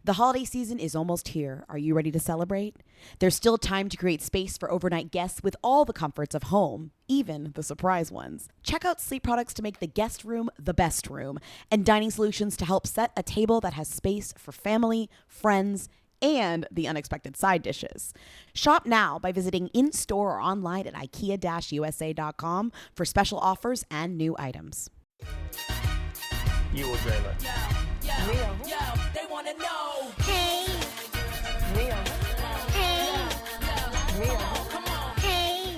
The holiday season is almost here. Are you ready to celebrate? There's still time to create space for overnight guests with all the comforts of home, even the surprise ones. Check out Sleep Products to make the guest room the best room, and dining solutions to help set a table that has space for family, friends, and the unexpected side dishes. Shop now by visiting in-store or online at ikea-usa.com for special offers and new items. You or Drayla? Yo, they wanna know. Hey, hey, Come on. hey.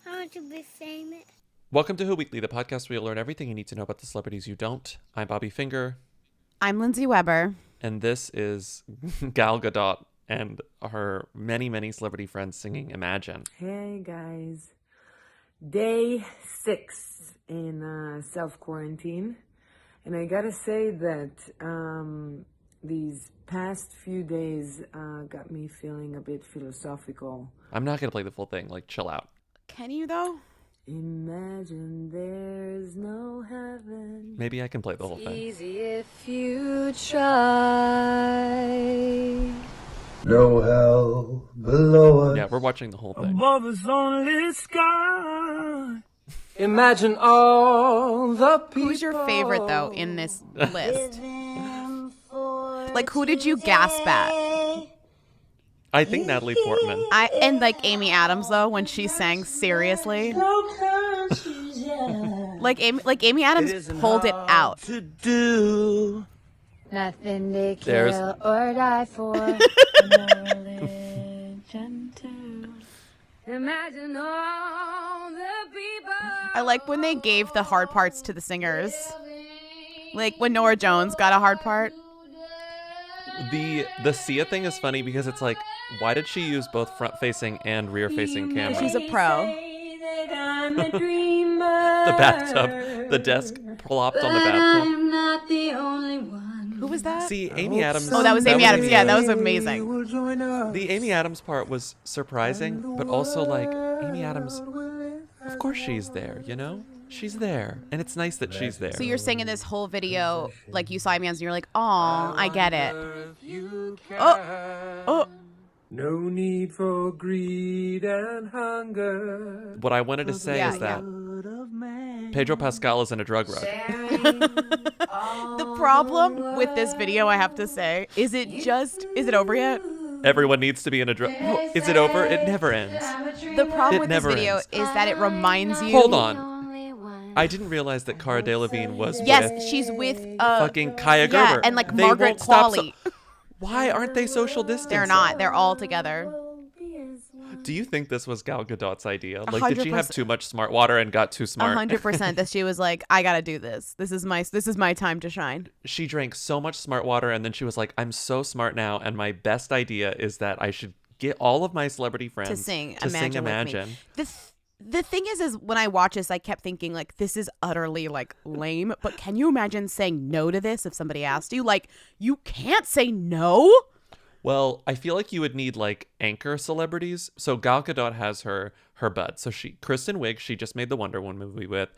I want to be famous. Welcome to Who Weekly, the podcast where you'll learn everything you need to know about the celebrities you don't. I'm Bobby Finger. I'm Lindsay Weber. And this is Gal Gadot and her many, many celebrity friends singing Imagine. Hey guys, day 6 in self-quarantine, and I gotta say that these past few days got me feeling a bit philosophical. I'm not going to play the full thing, like chill out. Can you, though? Imagine there's no heaven. Maybe I can play the whole thing. Easy if you try. No hell below us. Yeah, we're watching the whole thing. Above us only sky. Imagine all the people. Who's your favorite, though, in this list? Like, who did you gasp at? I think Natalie Portman. And like Amy Adams, though, when she sang Seriously. Like Amy Adams pulled it out. To do. Nothing to kill There's- or die for. No religion to. Imagine all the people. I like when they gave the hard parts to the singers. Like when Norah Jones got a hard part. The Sia thing is funny because it's like, why did she use both front-facing and rear-facing cameras? She's a pro. The bathtub, the desk plopped on the bathtub. I'm not the only one. Who was that? See, Amy Adams. Oh, that was Amy Adams. Yeah, that was amazing. The Amy Adams part was surprising, but also like, Amy Adams, of course she's there, you know? She's there, and it's nice that she's there. So you're saying in this whole video, like you saw Amy Adams and you're like, oh, I get it. Oh. No need for greed and hunger. What I wanted to say Yeah, is that Pedro Pascal is in a drug rug. The problem with this video, I have to say, is it over yet? Everyone needs to be in a drug. Oh, is it over? It never ends. The problem It with this never video ends. is that it reminds you. Hold on. I didn't realize that Cara Delevingne was Yes, with she's with fucking Kaya yeah, Gerber. and like They Margaret won't stop Qualley. Why aren't they social distancing? They're not. They're all together. Do you think this was Gal Gadot's idea? Like, did she have 100%. too much smart water and got too smart? 100% that she was like, I gotta do this. This is my time to shine. She drank so much smart water, and then she was like, I'm so smart now, and my best idea is that I should get all of my celebrity friends To sing Imagine. Imagine with me. The thing is when I watch this, I kept thinking like, this is utterly like lame. But can you imagine saying no to this if somebody asked you? Like, you can't say no. Well, I feel like you would need like anchor celebrities. So Gal Gadot has her bud. So Kristen Wiig, she just made the Wonder Woman movie with.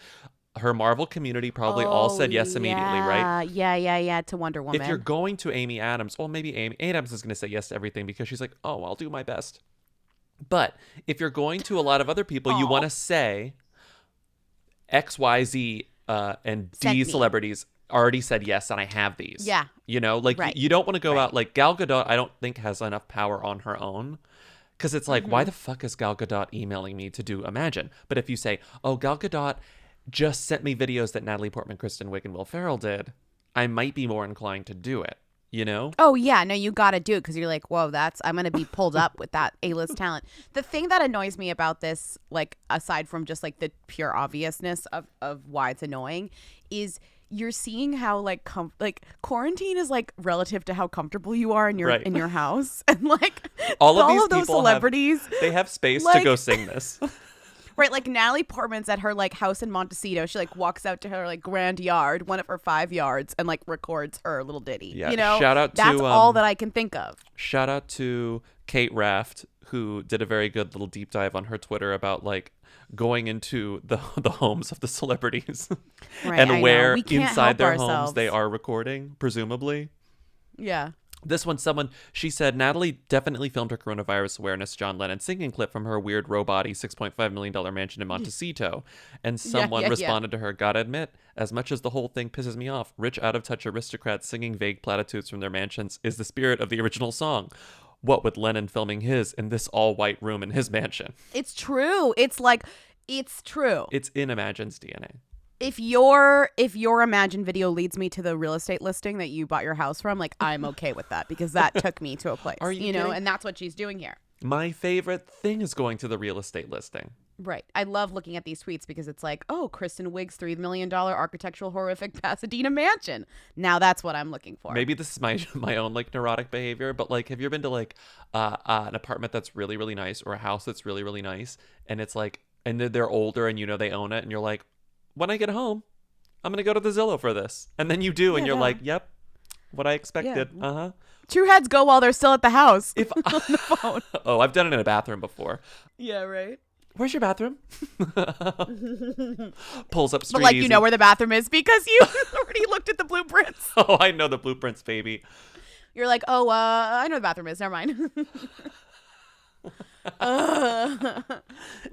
Her Marvel community probably all said yes immediately, right? Yeah, to Wonder Woman. If you're going to Amy Adams, well, maybe Amy Adams is going to say yes to everything because she's like, oh, I'll do my best. But if you're going to a lot of other people, you want to say X, Y, Z, and Sent D me. celebrities already said yes, and I have these. Yeah. You know, like Right. you don't want to go Right. out like Gal Gadot. I don't think has enough power on her own. Because it's like, why the fuck is Gal Gadot emailing me to do Imagine? But if you say, oh, Gal Gadot just sent me videos that Natalie Portman, Kristen Wiig, and Will Ferrell did, I might be more inclined to do it, you know? Oh, yeah. No, you got to do it because you're like, whoa, I'm going to be pulled up with that A-list talent. The thing that annoys me about this, like, aside from just, like, the pure obviousness of why it's annoying, is you're seeing how, like, quarantine is, like, relative to how comfortable you are in your house. And, like, All of these those people celebrities. They have space to like- go sing this. Right, like Natalie Portman's at her like house in Montecito. She like walks out to her like grand yard, one of her 5 yards, and like records her little ditty. Yeah, You know, shout out to, that's all that I can think of. Shout out to Kate Raft, who did a very good little deep dive on her Twitter about like going into the homes of the celebrities Right, and I know. where We can't inside help their ourselves. homes they are recording, presumably. Yeah. This one, she said, Natalie definitely filmed her coronavirus awareness John Lennon singing clip from her weird robot-y $6.5 million mansion in Montecito. And someone responded to her, gotta admit, as much as the whole thing pisses me off, rich out-of-touch aristocrats singing vague platitudes from their mansions is the spirit of the original song. What with Lennon filming his in this all-white room in his mansion? It's true. It's true. It's in Imagine's DNA. If your Imagine video leads me to the real estate listing that you bought your house from, like, I'm okay with that because that took me to a place. Are you kidding? And that's what she's doing here. My favorite thing is going to the real estate listing. Right. I love looking at these tweets because it's like, oh, Kristen Wiig's $3 million architectural horrific Pasadena mansion. Now that's what I'm looking for. Maybe this is my own like neurotic behavior, but like, have you ever been to like an apartment that's really, really nice or a house that's really, really nice, and it's like, and they're older and they own it, and you're like, when I get home, I'm going to go to the Zillow for this. And then you do, and you're like, yep, what I expected. Yeah. Uh-huh. True heads go while they're still at the house If on the phone. Oh, I've done it in a bathroom before. Yeah, right. Where's your bathroom? Pulls up street But like, easy. you know where the bathroom is because you already looked at the blueprints. Oh, I know the blueprints, baby. You're like, oh, I know the bathroom is. Never mind.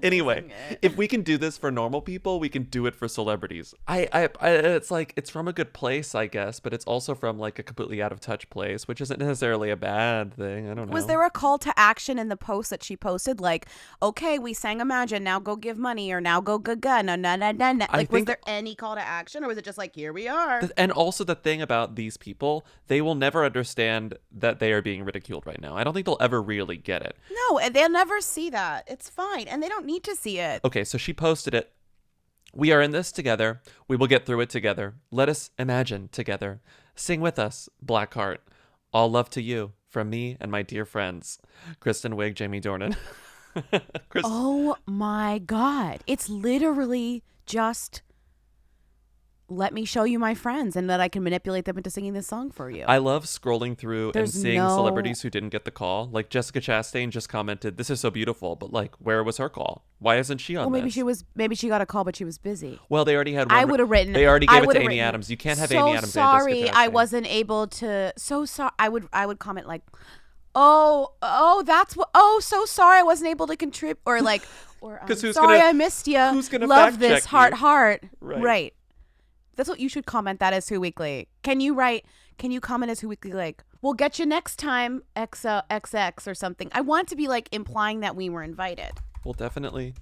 Anyway, if we can do this for normal people, we can do it for celebrities. I it's like, it's from a good place, I guess, but it's also from like a completely out of touch place, which isn't necessarily a bad thing. I don't know. Was there a call to action in the post that she posted? Like, okay, we sang Imagine, now go give money, or now go gaga, no, no, no, no, no. Like, was there any call to action, or was it just like, here we are? And also the thing about these people, they will never understand that they are being ridiculed right now. I don't think they'll ever really get it. No, and they'll never see that. It's fine, and they don't need to see it. Okay, so she posted it. We are in this together. We will get through it together. Let us imagine together. Sing with us, Blackheart. All love to you from me and my dear friends. Kristen Wiig, Jamie Dornan. Oh my God. It's literally just, let me show you my friends and that I can manipulate them into singing this song for you. I love scrolling through There's and seeing no- celebrities who didn't get the call. Like Jessica Chastain just commented, "This is so beautiful," but like, where was her call? Why isn't she on well, maybe this? maybe she got a call, but she was busy. Well, they already had one. I would have written. They already I gave it would've to Amy written, Adams. You can't have so Amy Adams and sorry, Jessica I Chastain. wasn't able to. So sorry. I would comment like, oh, that's what. Oh, so sorry, I wasn't able to contribute, or like, or 'Cause who's sorry, gonna- I missed you. who's gonna love fact this check heart. you? Right. Right. That's what you should comment that as Who Weekly. Can you comment as Who Weekly like, we'll get you next time, XX or something? I want to be like implying that we were invited. Well, definitely.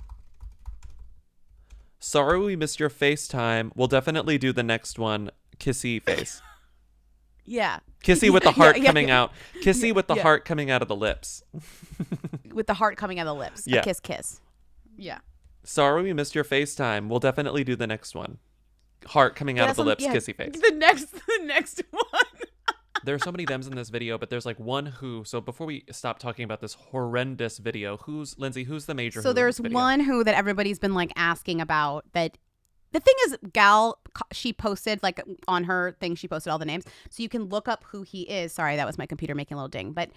Sorry we missed your FaceTime. We'll definitely do the next one. Kissy face. Yeah. Kissy with the heart Yeah. coming out. Kissy with the Yeah. heart coming out of the lips. With the heart coming out of the lips. Yeah. A kiss. Yeah. Sorry we missed your FaceTime. We'll definitely do the next one. Heart coming out of the lips, kissy face. The next one. There are so many thems in this video, but there's like one who. So before we stop talking about this horrendous video, who's the major? So who in there's this video? one who that everybody's been like asking about that. The thing is, Gal, she posted like on her thing, she posted all the names. So you can look up who he is. Sorry, that was my computer making a little ding. But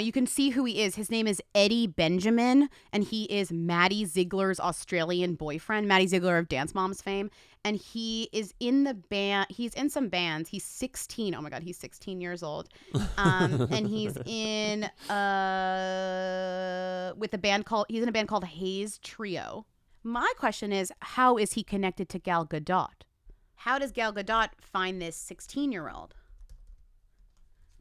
you can see who he is. His name is Eddie Benjamin, and he is Maddie Ziegler's Australian boyfriend. Maddie Ziegler of Dance Moms fame. And he is in the band. He's in some bands. He's 16. Oh my God, he's 16 years old. And he's in with a band called. He's in a band called Hayes Trio. My question is, how is he connected to Gal Gadot? How does Gal Gadot find this 16-year-old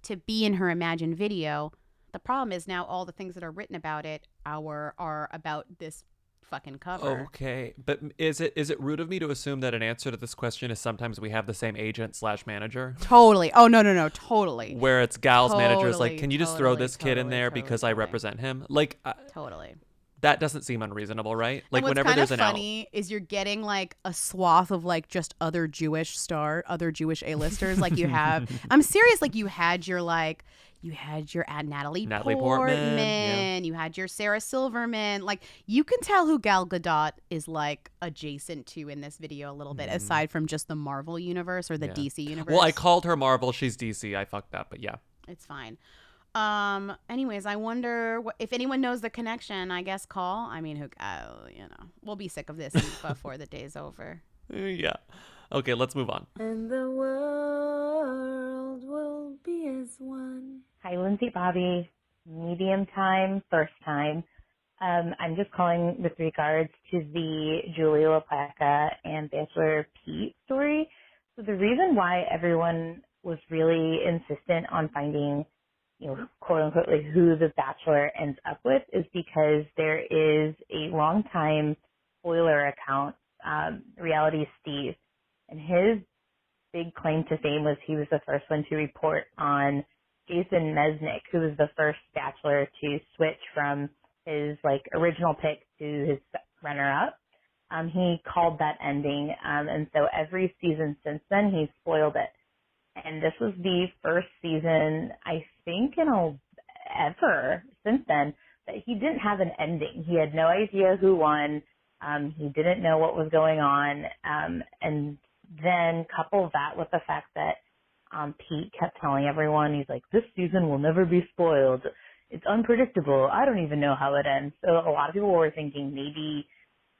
to be in her Imagine video? The problem is now all the things that are written about it are about this fucking cover. Okay, but is it rude of me to assume that an answer to this question is sometimes we have the same agent/manager? Totally. Oh, no, totally. Where it's Gal's manager's like, Totally, can you just throw totally, this kid in totally, there totally, because I totally. represent him? Like, Totally. that doesn't seem unreasonable, right? Like, And what's whenever kind there's of an out. funny is you're getting like a swath of like just other Jewish A-listers. Like you have, I'm serious. Like you had your Natalie Portman. yeah. You had your Sarah Silverman. Like you can tell who Gal Gadot is like adjacent to in this video a little bit, aside from just the Marvel universe or the Yeah. DC universe. Well, I called her Marvel. She's DC. I fucked up, but yeah. It's fine. Anyways, I wonder if anyone knows the connection. I guess call. I mean, we'll be sick of this before the day's over. Yeah. Okay, let's move on. And the world will all be as one. Hi, Lindsay Bobby. Medium time, first time. I'm just calling with regards to the Julia LaPlaca and Bachelor Pete story. So the reason why everyone was really insistent on finding, quote unquote, like who the Bachelor ends up with is because there is a longtime spoiler account, Reality Steve, and his big claim to fame was he was the first one to report on Jason Mesnick, who was the first Bachelor to switch from his original pick to his runner-up. He called that ending, and so every season since then he's spoiled it. And this was the first season, I think, ever since then that he didn't have an ending. He had no idea who won. He didn't know what was going on, and then couple that with the fact that Pete kept telling everyone, he's like, this season will never be spoiled. It's unpredictable. I don't even know how it ends. So a lot of people were thinking maybe,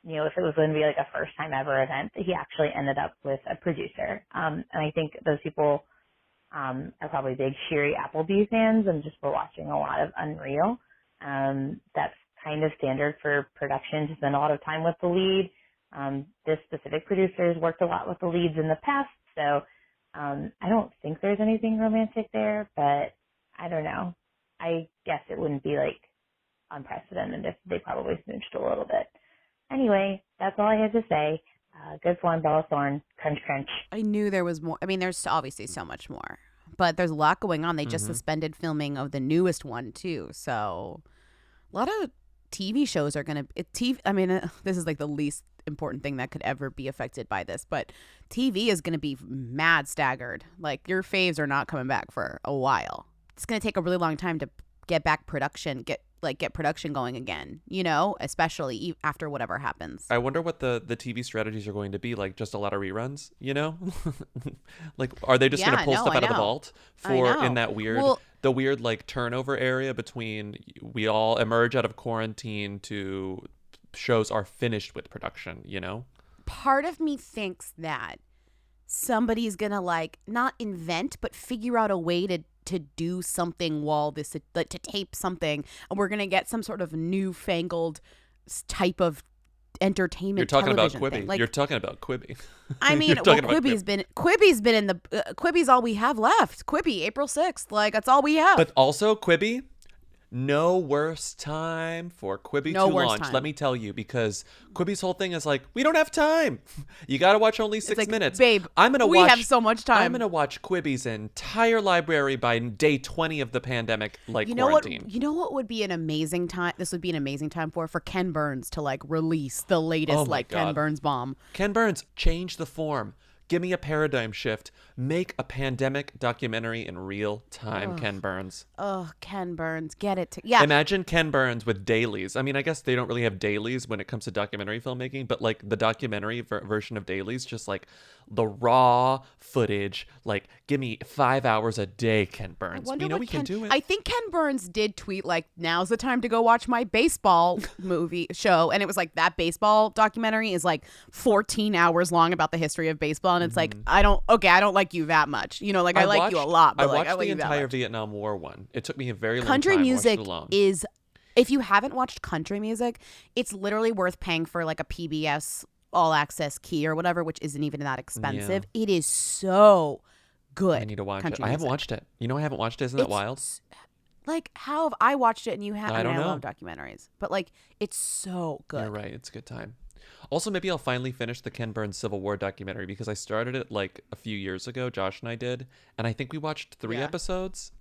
if it was going to be like a first time ever event, that he actually ended up with a producer. And I think those people are probably big Sherry Appleby fans and just were watching a lot of Unreal. That's kind of standard for production to spend a lot of time with the lead. This specific producer has worked a lot with the leads in the past, so I don't think there's anything romantic there, but I don't know. I guess it wouldn't be unprecedented if they probably smooched a little bit. Anyway, that's all I had to say. Good one, Bella Thorne. Crunch, crunch. I knew there was more. I mean, there's obviously so much more, but there's a lot going on. They just suspended filming of the newest one too, so a lot of TV shows are gonna. This is the least important thing that could ever be affected by this, but TV is gonna be mad staggered. Your faves are not coming back for a while. It's gonna take a really long time to get back production, get production going again, especially after whatever happens. I wonder what the TV strategies are going to be, just a lot of reruns, are they just going to pull stuff out of the vault in that weird turnover area between we all emerge out of quarantine to shows are finished with production, Part of me thinks that somebody's going to not invent, but figure out a way to do something while this, to tape something, and we're gonna get some sort of newfangled type of entertainment. You're talking about television Quibi. thing. You're talking about Quibi. I mean, Quibi's been in the Quibi's all we have left. Quibi, April 6th, that's all we have. But also Quibi, no worse time for Quibi to launch. Time. Let me tell you, because Quibi's whole thing is we don't have time. You got to watch only 6 minutes. Babe, we have so much time. I'm going to watch Quibi's entire library by day 20 of the pandemic, quarantine. You know what would be an amazing time? This would be an amazing time for Ken Burns to release the latest Ken Burns bomb. Ken Burns, change the form. Give me a paradigm shift. Make a pandemic documentary in real time, Ken Burns. Oh, Ken Burns. Get it. Yeah. Imagine Ken Burns with dailies. I mean, I guess they don't really have dailies when it comes to documentary filmmaking, but the documentary version of dailies, just the raw footage. Give me 5 hours a day, Ken Burns. We can do it. I think Ken Burns did tweet now's the time to go watch my baseball movie show. And it was that baseball documentary is 14 hours long about the history of baseball. And it's I don't like you that much. I like you a lot. But I watched I like the entire much. Vietnam War one. It took me a very long country time. Music is, if you haven't watched country music, it's literally worth paying for a PBS all access key or whatever, which isn't even that expensive. Yeah. It is so good. I need to watch it. I haven't watched it. I haven't watched it. Isn't that wild? How have I watched it and you haven't? I don't know. I love documentaries, but it's so good. You're right. It's a good time. Also, maybe I'll finally finish the Ken Burns Civil War documentary because I started it a few years ago. Josh and I did, and I think we watched 3 episodes.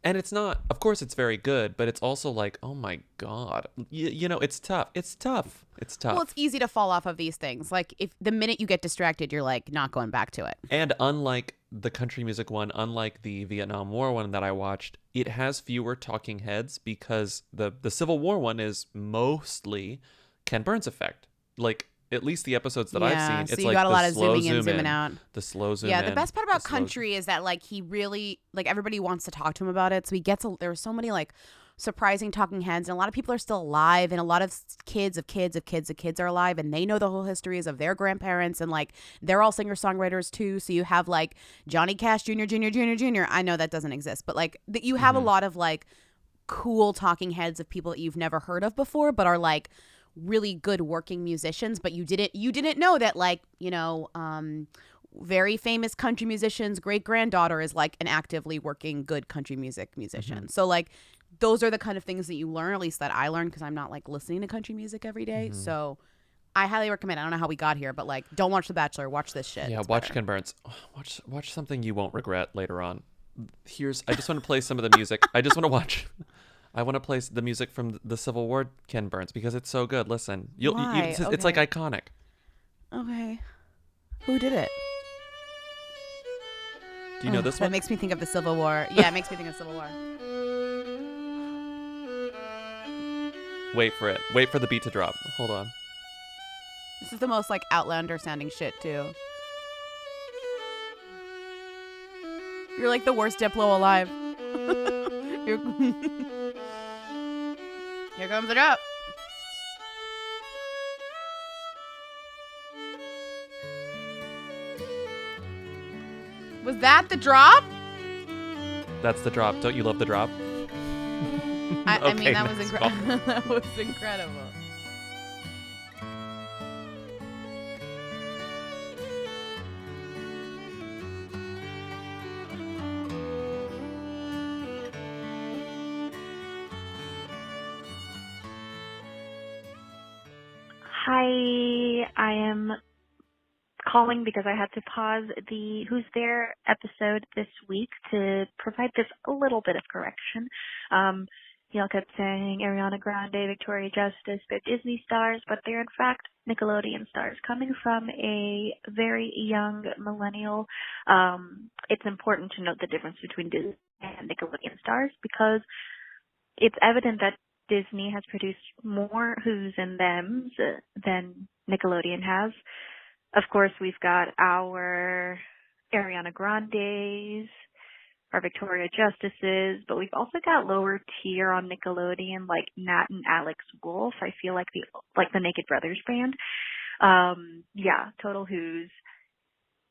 And it's not, of course, it's very good, but it's also oh my God, it's tough. It's tough. Well, it's easy to fall off of these things. If the minute you get distracted, you're not going back to it. And unlike the country music one, unlike the Vietnam War one that I watched, it has fewer talking heads because the Civil War one is mostly Ken Burns effect. At least the episodes that I've seen, it's so you got a lot of zooming in, zoom zooming out. The slow zoom in. Yeah, the best part about country is that he really everybody wants to talk to him about it. So he gets there are so many surprising talking heads, and a lot of people are still alive, and a lot of kids are alive, and they know the whole histories of their grandparents, and like they're all singer-songwriters too. So you have like Johnny Cash Jr. I know that doesn't exist, but like you have a lot of like cool talking heads of people that you've never heard of before, but are like really good working musicians. But you didn't know that, like, very famous country musician's great granddaughter is like an actively working good country musician. So like those are the kind of things that you learn, at least that I learned, because I'm not like listening to country music every day. So I highly recommend. I don't know how we got here, but like, don't watch The Bachelor. Watch this shit. Yeah, It's watch better. Ken Burns. Watch something you won't regret later on. I just want to play some of the music. I want to play the music from the Civil War Ken Burns because it's so good. Listen, Why? It's like iconic. Okay. Who did it? Do you know this That one? makes me think of the Civil War. Yeah, it makes me think of Civil War. Wait for it. Wait for the beat to drop. Hold on. This is the most like Outlander sounding shit too. You're like the worst Diplo alive. Here comes the drop. Was that the drop? That's the drop. Don't you love the drop? I mean, Okay, that was next incredible. That was incredible. Hi, I am calling because I had to pause the Who's There episode this week to provide this a little bit of correction. Y'all kept saying Ariana Grande, Victoria Justice, they're Disney stars, but they're in fact Nickelodeon stars. Coming from a very young millennial, it's important to note the difference between Disney and Nickelodeon stars because it's evident that Disney has produced more Who's and Thems than Nickelodeon has. Of course, we've got our Ariana Grandes, our Victoria Justices, but we've also got lower tier on Nickelodeon like Nat and Alex Wolf. I feel like the Naked Brothers band. Yeah, total Who's.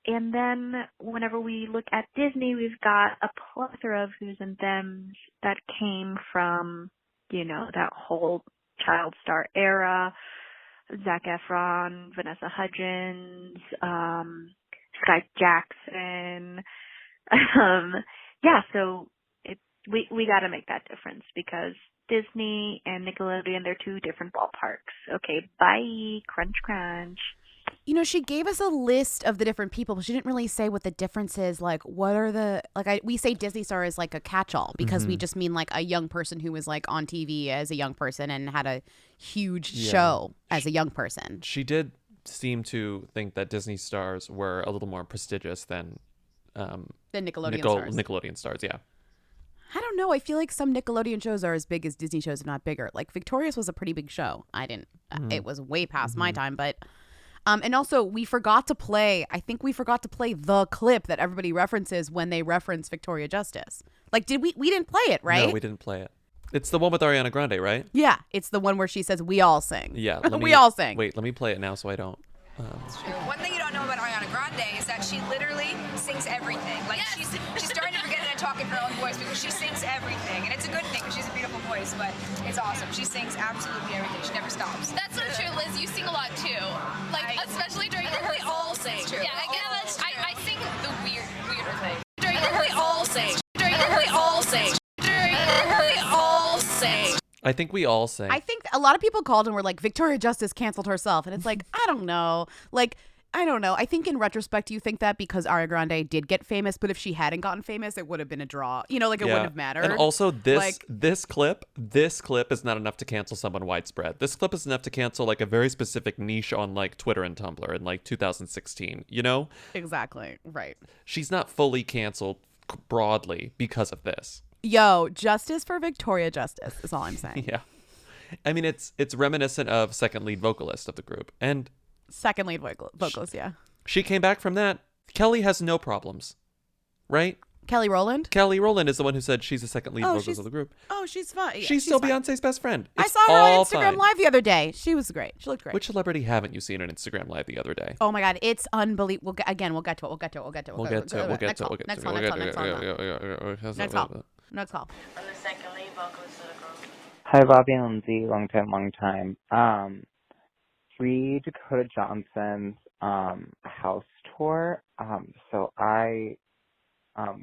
And then whenever we look at Disney, we've got a plethora of Who's and Thems that came from, that whole child star era. Zac Efron, Vanessa Hudgens, Sky Jackson. So we got to make that difference because Disney and Nickelodeon, they're two different ballparks. Okay, bye. Crunch, crunch. She gave us a list of the different people, but she didn't really say what the difference is. Like, what are the, we say Disney star is like a catch-all because we just mean like a young person who was like on TV as a young person and had a huge show as a young person. She did seem to think that Disney stars were a little more prestigious than Nickelodeon stars. Nickelodeon stars, yeah. I don't know. I feel like some Nickelodeon shows are as big as Disney shows, if not bigger. Like Victorious was a pretty big show. It was way past my time, but and also we forgot to play the clip that everybody references when they reference Victoria Justice. Like, we didn't play it, right? No, we didn't play it. It's the one with Ariana Grande, right? Yeah, it's the one where she says we all sing. Yeah, we all sing. Wait, let me play it now so I don't. One thing you don't know about Ariana Grande is that she literally sings everything. Like, she's starting to forget how to talk in her own voice because she sings everything. And it's a good thing because she's a beautiful voice, but it's awesome. She sings absolutely everything. She never stops. That's so true, Liz. You sing a lot too. Like, especially during rehearsals. We all sing. Yeah, I guess that's true. I sing the weirder thing. We all sing. We all sing. We all sing. I think we all sing. I think a lot of people called and were like, Victoria Justice canceled herself. And it's like, I don't know. I think in retrospect, you think that because Ariana Grande did get famous, but if she hadn't gotten famous, it would have been a draw. It wouldn't have mattered. And also this clip is not enough to cancel someone widespread. This clip is enough to cancel like a very specific niche on like Twitter and Tumblr in like 2016, Exactly. Right. She's not fully canceled broadly because of this. Yo, justice for Victoria Justice is all I'm saying. Yeah. I mean, it's reminiscent of second lead vocalist of the group. And second lead vocalist, yeah. She came back from that. Kelly has no problems, right? Kelly Rowland? Kelly Rowland is the one who said she's the second lead vocalist of the group. Oh, she's fun. Yeah, she's still fine. Beyonce's best friend. I It's saw her on all Instagram fine. Live the other day. She was great. She looked great. Which celebrity haven't you seen on Instagram Live the other day? Oh my God, it's unbelievable. We'll get to it. Next call. Next call. Hi, Bobby and Lindsay. Long time. Free Dakota Johnson's house tour. So I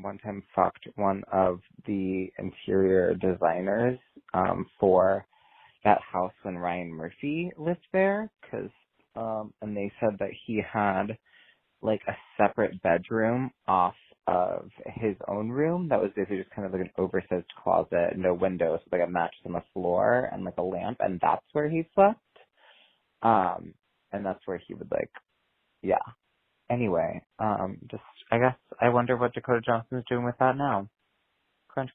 one time fucked one of the interior designers for that house when Ryan Murphy lived there, and they said that he had like a separate bedroom off of his own room that was basically just kind of like an oversized closet, no windows, with like a mattress on the floor and like a lamp, and that's where he slept. And that's where he would Anyway, just I guess I wonder what Dakota Johnson's doing with that now. Crunch.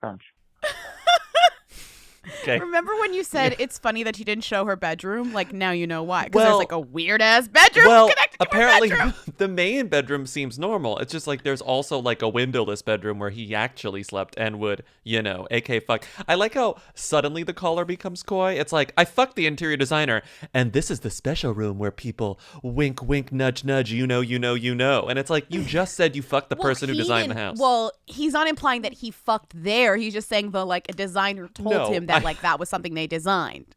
Okay. Remember when you said it's funny that you didn't show her bedroom? Like, now you know why. Because Well- there's like a weird ass bedroom connected to apparently her bedroom. the main bedroom seems normal. It's just like there's also like a windowless bedroom where he actually slept and would, AK fuck. I like how suddenly the caller becomes coy. It's like, I fucked the interior designer, and this is the special room where people wink, wink, nudge, nudge, you know. And it's like, you just said you fucked the person who designed the house. Well, he's not implying that he fucked there. He's just saying a designer told him that that was something they designed.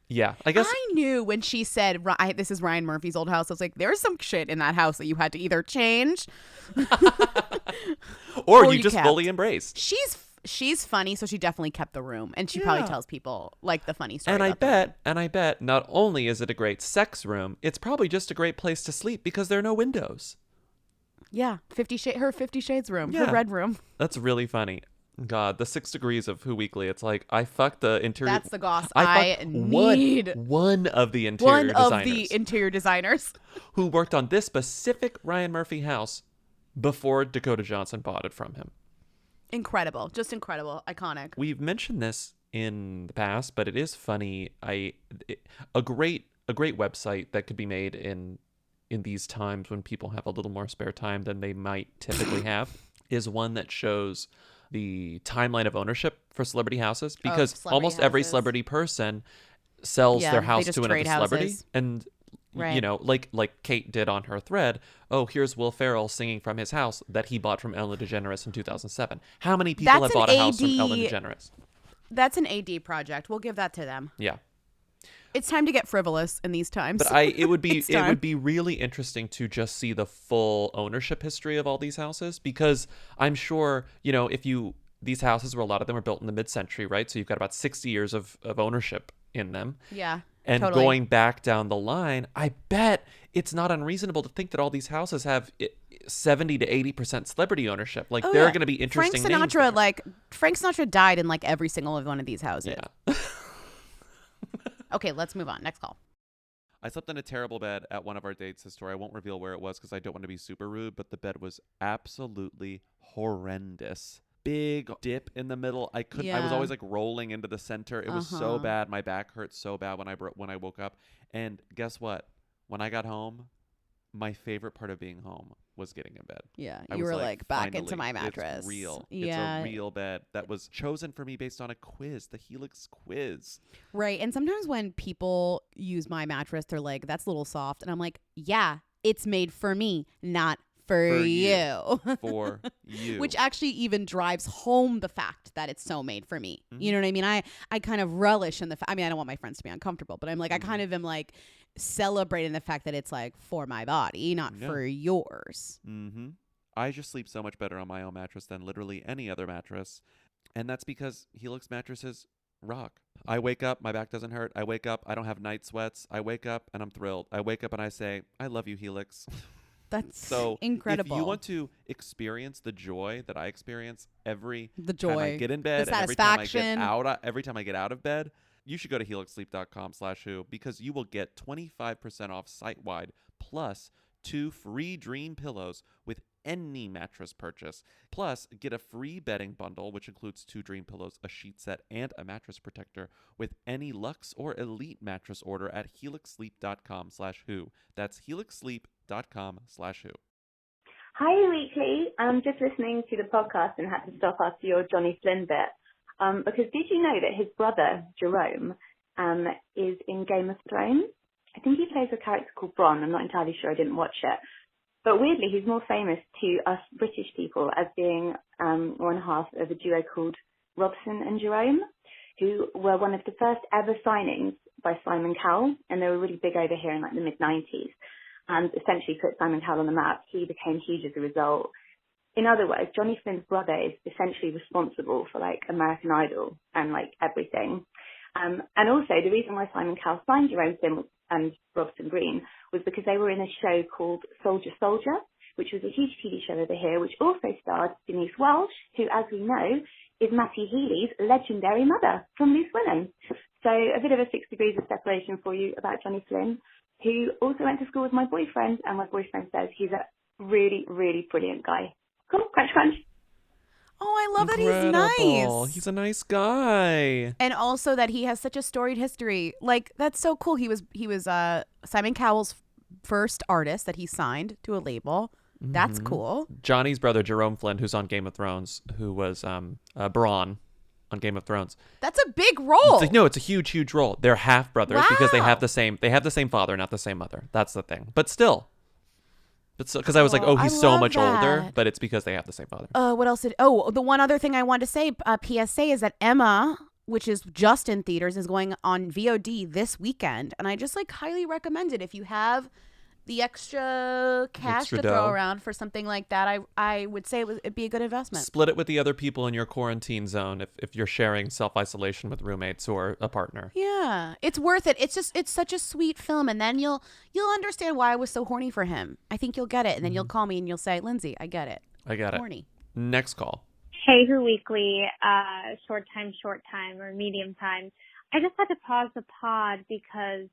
Yeah, I guess. I knew when she said, this is Ryan Murphy's old house. I was like, there's some shit in that house that you had to either change or you just fully embraced. She's funny, so she definitely kept the room, and she probably tells people like the funny story. And I bet not only is it a great sex room, it's probably just a great place to sleep because there are no windows. Yeah, her 50 Shades room, Yeah. her red room. That's really funny. God, the 6 degrees of Who Weekly. It's like, I fucked the interior. That's the goss I fucked need. One of the interior designers who worked on this specific Ryan Murphy house before Dakota Johnson bought it from him. Incredible. Just incredible. Iconic. We've mentioned this in the past, but it is funny. A great website that could be made in these times when people have a little more spare time than they might typically have is one that shows the timeline of ownership for celebrity houses, because almost every celebrity person sells their house to another celebrity. Houses. And Right. like Kate did on her thread, here's Will Ferrell singing from his house that he bought from Ellen DeGeneres in 2007. How many people have bought a house from Ellen DeGeneres? That's an AD project. We'll give that to them. Yeah. It's time to get frivolous in these times. But it would be really interesting to just see the full ownership history of all these houses, because I'm sure, these houses a lot of them were built in the mid-century, right? So you've got about 60 years of ownership in them. Yeah. And totally. going back down the line, I bet it's not unreasonable to think that all these houses have 70 to 80% celebrity ownership. Like, they're going to be interesting Frank Sinatra died in every single one of these houses. Yeah. Okay, let's move on. Next call. I slept in a terrible bed at one of our dates this story. I won't reveal where it was because I don't want to be super rude, but the bed was absolutely horrendous. Big dip in the middle. I was always rolling into the center. It was so bad. My back hurt so bad when I woke up. And guess what? When I got home, my favorite part of being home was getting in bed. Yeah, you were back into my mattress. It's real. Yeah. It's a real bed that was chosen for me based on a quiz, the Helix quiz. Right. And sometimes when people use my mattress, they're like, that's a little soft. And I'm like, yeah, it's made for me, not for you. For you. Which actually even drives home the fact that it's so made for me. Mm-hmm. You know what I mean? I kind of relish in the I don't want my friends to be uncomfortable, but I'm I kind of am celebrating the fact that it's for my body, not for yours. Mm-hmm. I just sleep so much better on my own mattress than literally any other mattress. And that's because Helix mattresses rock. I wake up, my back doesn't hurt. I wake up, I don't have night sweats. I wake up and I'm thrilled. I wake up and I say, I love you, Helix. That's so incredible. If you want to experience the joy that I experience every time I get in bed, the and satisfaction, every time I get out of bed, you should go to helixsleep.com/who, because you will get 25% off site-wide plus 2 free dream pillows with any mattress purchase. Plus, get a free bedding bundle, which includes 2 dream pillows, a sheet set, and a mattress protector with any Luxe or Elite mattress order at helixsleep.com/who. That's helixsleep.com/who. Hi, Weekly. I'm just listening to the podcast and had to stop after your Johnny Flynn bit. Because did you know that his brother, Jerome, is in Game of Thrones? I think he plays a character called Bronn. I'm not entirely sure. I didn't watch it. But weirdly, he's more famous to us British people as being one half of a duo called Robson and Jerome, who were one of the first ever signings by Simon Cowell, and they were really big over here in like the mid-90s, and essentially put Simon Cowell on the map. He became huge as a result. In other words, Johnny Flynn's brother is essentially responsible for like American Idol and like everything. And also the reason why Simon Cowell signed Jerome Flynn and Robson Green was because they were in a show called Soldier Soldier, which was a huge TV show over here, which also starred Denise Welch, who, as we know, is Matty Healy's legendary mother from Loose Women. So a bit of a 6 degrees of separation for you about Johnny Flynn, who also went to school with my boyfriend, and my boyfriend says he's a really, really brilliant guy. Cool, crunch, crunch. Oh, I love Incredible. that he's nice. He's a nice guy. And also that he has such a storied history. Like, that's so cool. He was Simon Cowell's first artist that he signed to a label. That's cool. Johnny's brother, Jerome Flynn, who's on Game of Thrones, who was Bronn on Game of Thrones. That's a big role. It's a huge, huge role. They're half brothers because they have the same father, not the same mother. That's the thing. But still. Because I was like, oh, he's so much older, but it's because they have the same father. What else the one other thing I wanted to say, PSA, is that Emma, which is just in theaters, is going on VOD this weekend. And I just like highly recommend it. If you have the extra cash to throw around for something like that, I would say it'd be a good investment. Split it with the other people in your quarantine zone if you're sharing self-isolation with roommates or a partner. Yeah, it's worth it. It's such a sweet film, and then you'll understand why I was so horny for him. I think you'll get it, and then you'll call me and you'll say, Lindsay, I get it. I got it. Horny. Next call. Hey, Who Weekly, short time, or medium time. I just had to pause the pod because,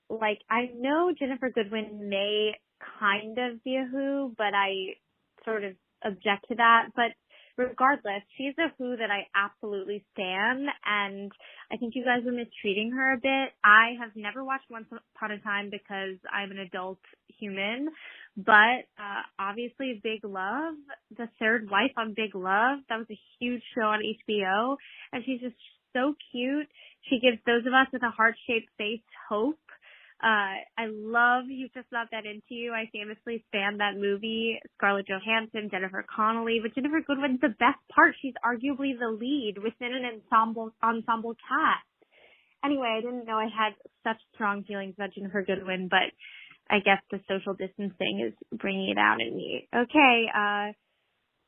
like, I know Jennifer Goodwin may kind of be a Who, but I sort of object to that. But regardless, she's a Who that I absolutely stan, and I think you guys are mistreating her a bit. I have never watched Once Upon a Time because I'm an adult human, but obviously Big Love, the third wife on Big Love, that was a huge show on HBO, and she's just so cute. She gives those of us with a heart-shaped face hope. I love You've Just Let That Into You. I famously stan that movie. Scarlett Johansson, Jennifer Connelly, but Jennifer Goodwin's the best part. She's arguably the lead within an ensemble cast. Anyway, I didn't know I had such strong feelings about Jennifer Goodwin, but I guess the social distancing is bringing it out in me. Okay,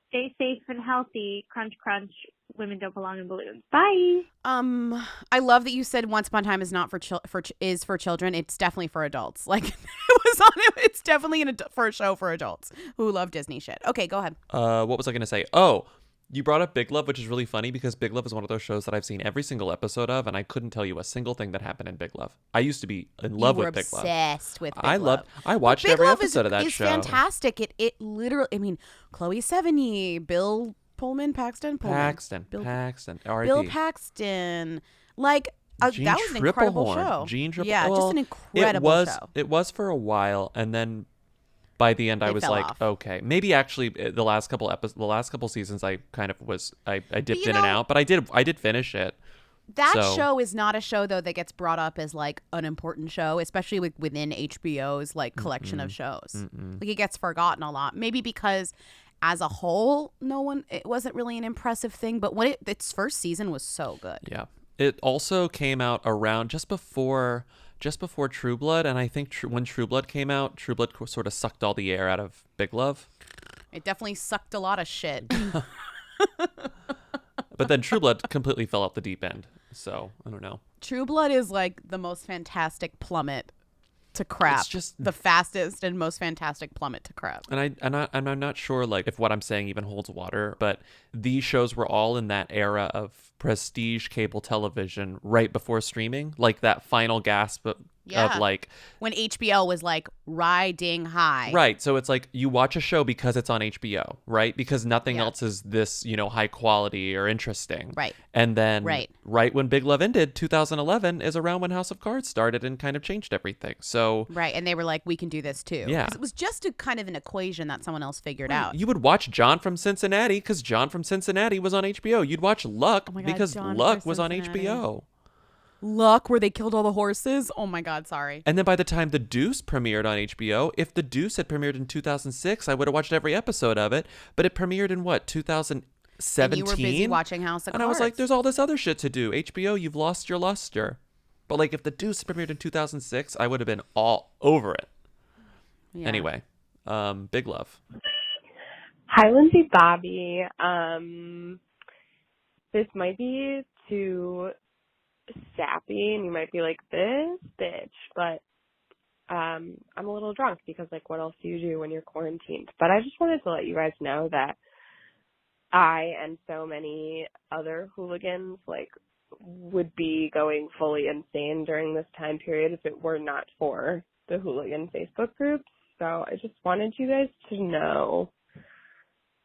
stay safe and healthy. Crunch, crunch. Women don't belong in balloons. Bye. I love that you said Once Upon a Time is not for children. It's definitely for adults. Like it's definitely for a show for adults who love Disney shit. Okay, go ahead. What was I going to say? Oh, you brought up Big Love, which is really funny because Big Love is one of those shows that I've seen every single episode of, and I couldn't tell you a single thing that happened in Big Love. I used to be in love with Big Love. Obsessed with Big Love. I watched every episode of that show. It's fantastic. It literally, I mean, Chloe Sevigny, Bill Paxton. R.I.P. Bill Paxton. Like, that was an incredible show. Gene Triplehorn. Yeah, just an incredible show. It was for a while, and then by the end I was like, okay, maybe actually the last couple seasons I kind of was I dipped in and out, but I did finish it. That show is not a show though that gets brought up as like an important show, especially within HBO's like collection of shows. Like it gets forgotten a lot, maybe because as a whole, it wasn't really an impressive thing, but when its first season was so good. Yeah. It also came out around just before True Blood, and I think when True Blood came out, True Blood sort of sucked all the air out of Big Love. It definitely sucked a lot of shit. But then True Blood completely fell off the deep end, so I don't know. True Blood is like the most fantastic plummet to crap. It's just the fastest and most fantastic plummet to crap. And I'm not sure like if what I'm saying even holds water, but these shows were all in that era of prestige cable television right before streaming, like that final gasp of like when HBO was like riding high. Right. So it's like you watch a show because it's on HBO, right? Because nothing else is this, high quality or interesting. Right. And then right when Big Love ended, 2011 is around when House of Cards started and kind of changed everything. So right. And they were like, we can do this too. Yeah. 'Cause it was just a kind of an equation that someone else figured out. You would watch John from Cincinnati because John from Cincinnati was on HBO. You'd watch Luck because John Luck from was on Cincinnati. HBO. Luck, where they killed all the horses. Oh my God, sorry. And then by the time The Deuce premiered on HBO, if The Deuce had premiered in 2006, I would have watched every episode of it. But it premiered in what, 2017? And you were busy watching House of Cards. And I was like, there's all this other shit to do. HBO, you've lost your luster. But like if The Deuce premiered in 2006, I would have been all over it. Yeah. Anyway, Big Love. Hi, Lindsay Bobby. This might be too sappy and you might be like, this bitch, but I'm a little drunk because like what else do you do when you're quarantined? But I just wanted to let you guys know that I and so many other hooligans like would be going fully insane during this time period if it were not for the hooligan Facebook groups. So I just wanted you guys to know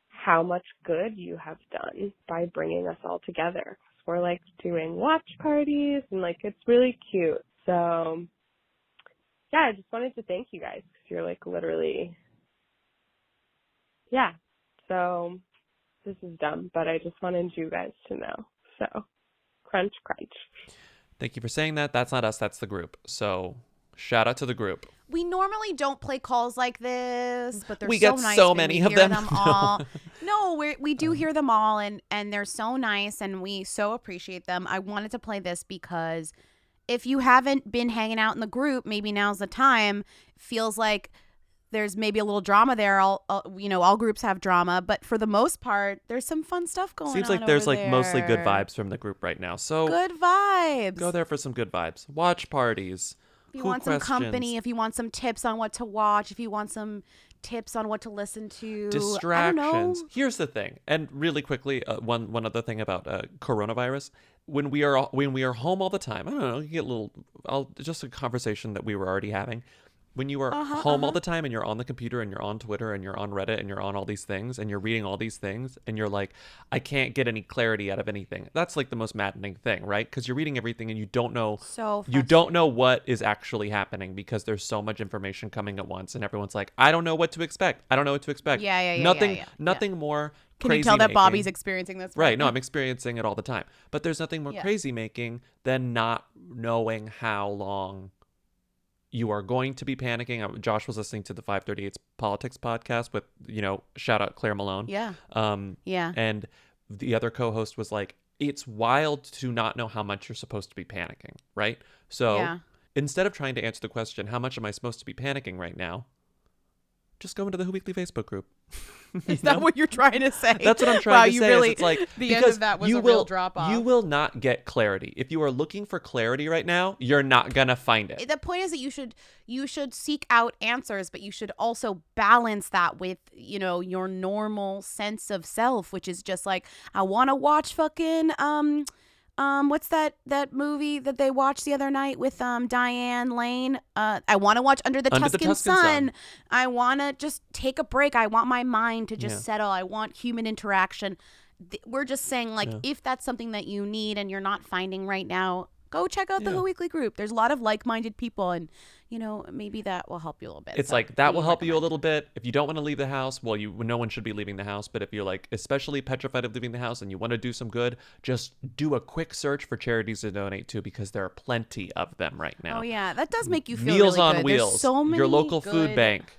how much good you have done by bringing us all together. We're like doing watch parties and like it's really cute. So yeah, I just wanted to thank you guys because you're like literally, yeah. So this is dumb, but I just wanted you guys to know. So crunch, crunch. Thank you for saying that. That's not us. That's the group. So shout out to the group. We normally don't play calls like this, but they're we so get nice. so many of them. All. No, we do hear them all, and they're so nice, and we so appreciate them. I wanted to play this because if you haven't been hanging out in the group, maybe now's the time. Feels like there's maybe a little drama there. All groups have drama, but for the most part, there's some fun stuff going on. Seems like there's like there. mostly good vibes from the group right now. So good vibes. Go there for some good vibes. Watch parties. If you want some company, if you want some tips on what to watch, if you want some tips on what to listen to, distractions. I don't know. Here's the thing, and really quickly, one other thing about coronavirus. When we are home all the time, I don't know. You get a little. Just a conversation that we were already having. When you are home all the time and you're on the computer and you're on Twitter and you're on Reddit and you're on all these things and you're reading all these things and you're like, I can't get any clarity out of anything. That's like the most maddening thing, right? Because you're reading everything and you don't know what is actually happening because there's so much information coming at once and everyone's like, I don't know what to expect. I don't know what to expect. Nothing more Can crazy you tell that making. Bobby's experiencing this? Right. No, I'm experiencing it all the time. But there's nothing more crazy making than not knowing how long you are going to be panicking. Josh was listening to the 538's Politics podcast with, shout out Claire Malone. Yeah. And the other co-host was like, it's wild to not know how much you're supposed to be panicking, right? So instead of trying to answer the question, how much am I supposed to be panicking right now? Just go into the Who Weekly Facebook group. Is that what you're trying to say? That's what I'm trying to say. Really, it's like, the end of that was a real drop off. You will not get clarity. If you are looking for clarity right now, you're not going to find it. The point is that you should seek out answers, but you should also balance that with, your normal sense of self, which is just like, I want to watch fucking what's that movie that they watched the other night with Diane Lane? I want to watch Under the Tuscan Sun. I want to just take a break. I want my mind to just settle. I want human interaction. We're just saying, like, if that's something that you need and you're not finding right now, go check out the Who Weekly group. There's a lot of like-minded people, and maybe that will help you a little bit. It's like that will help you a little bit. If you don't want to leave the house, well, no one should be leaving the house. But if you're like especially petrified of leaving the house and you want to do some good, just do a quick search for charities to donate to because there are plenty of them right now. Oh yeah, that does make you feel Meals really on good. Wheels. There's so many your local good food bank.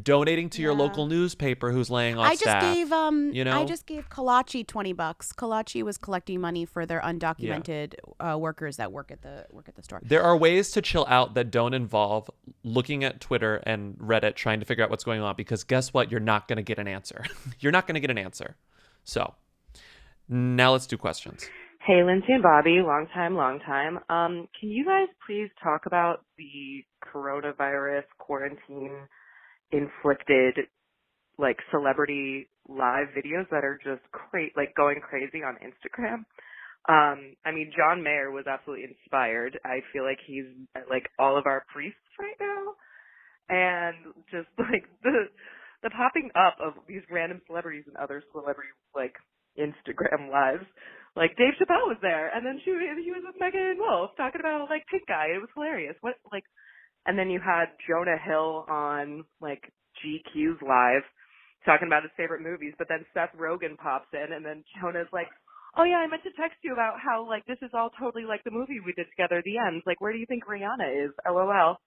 Donating to your local newspaper who's laying off staff. I just gave Kalachi $20. Kalachi was collecting money for their undocumented workers that work at the store. There are ways to chill out that don't involve looking at Twitter and Reddit trying to figure out what's going on because guess what? You're not going to get an answer. You're not going to get an answer. So now let's do questions. Hey, Lindsay and Bobby, long time. Can you guys please talk about the coronavirus quarantine inflicted like celebrity live videos that are just like going crazy on Instagram. I mean, John Mayer was absolutely inspired. I feel like he's like all of our priests right now. And just like the popping up of these random celebrities and other celebrity like Instagram lives. Like Dave Chappelle was there, and then he was with Megan Wolf talking about like Pink Guy. It was hilarious. And then you had Jonah Hill on like GQ's live talking about his favorite movies, but then Seth Rogen pops in, and then Jonah's like, "Oh yeah, I meant to text you about how like this is all totally like the movie we did together. The end. Like, where do you think Rihanna is? LOL."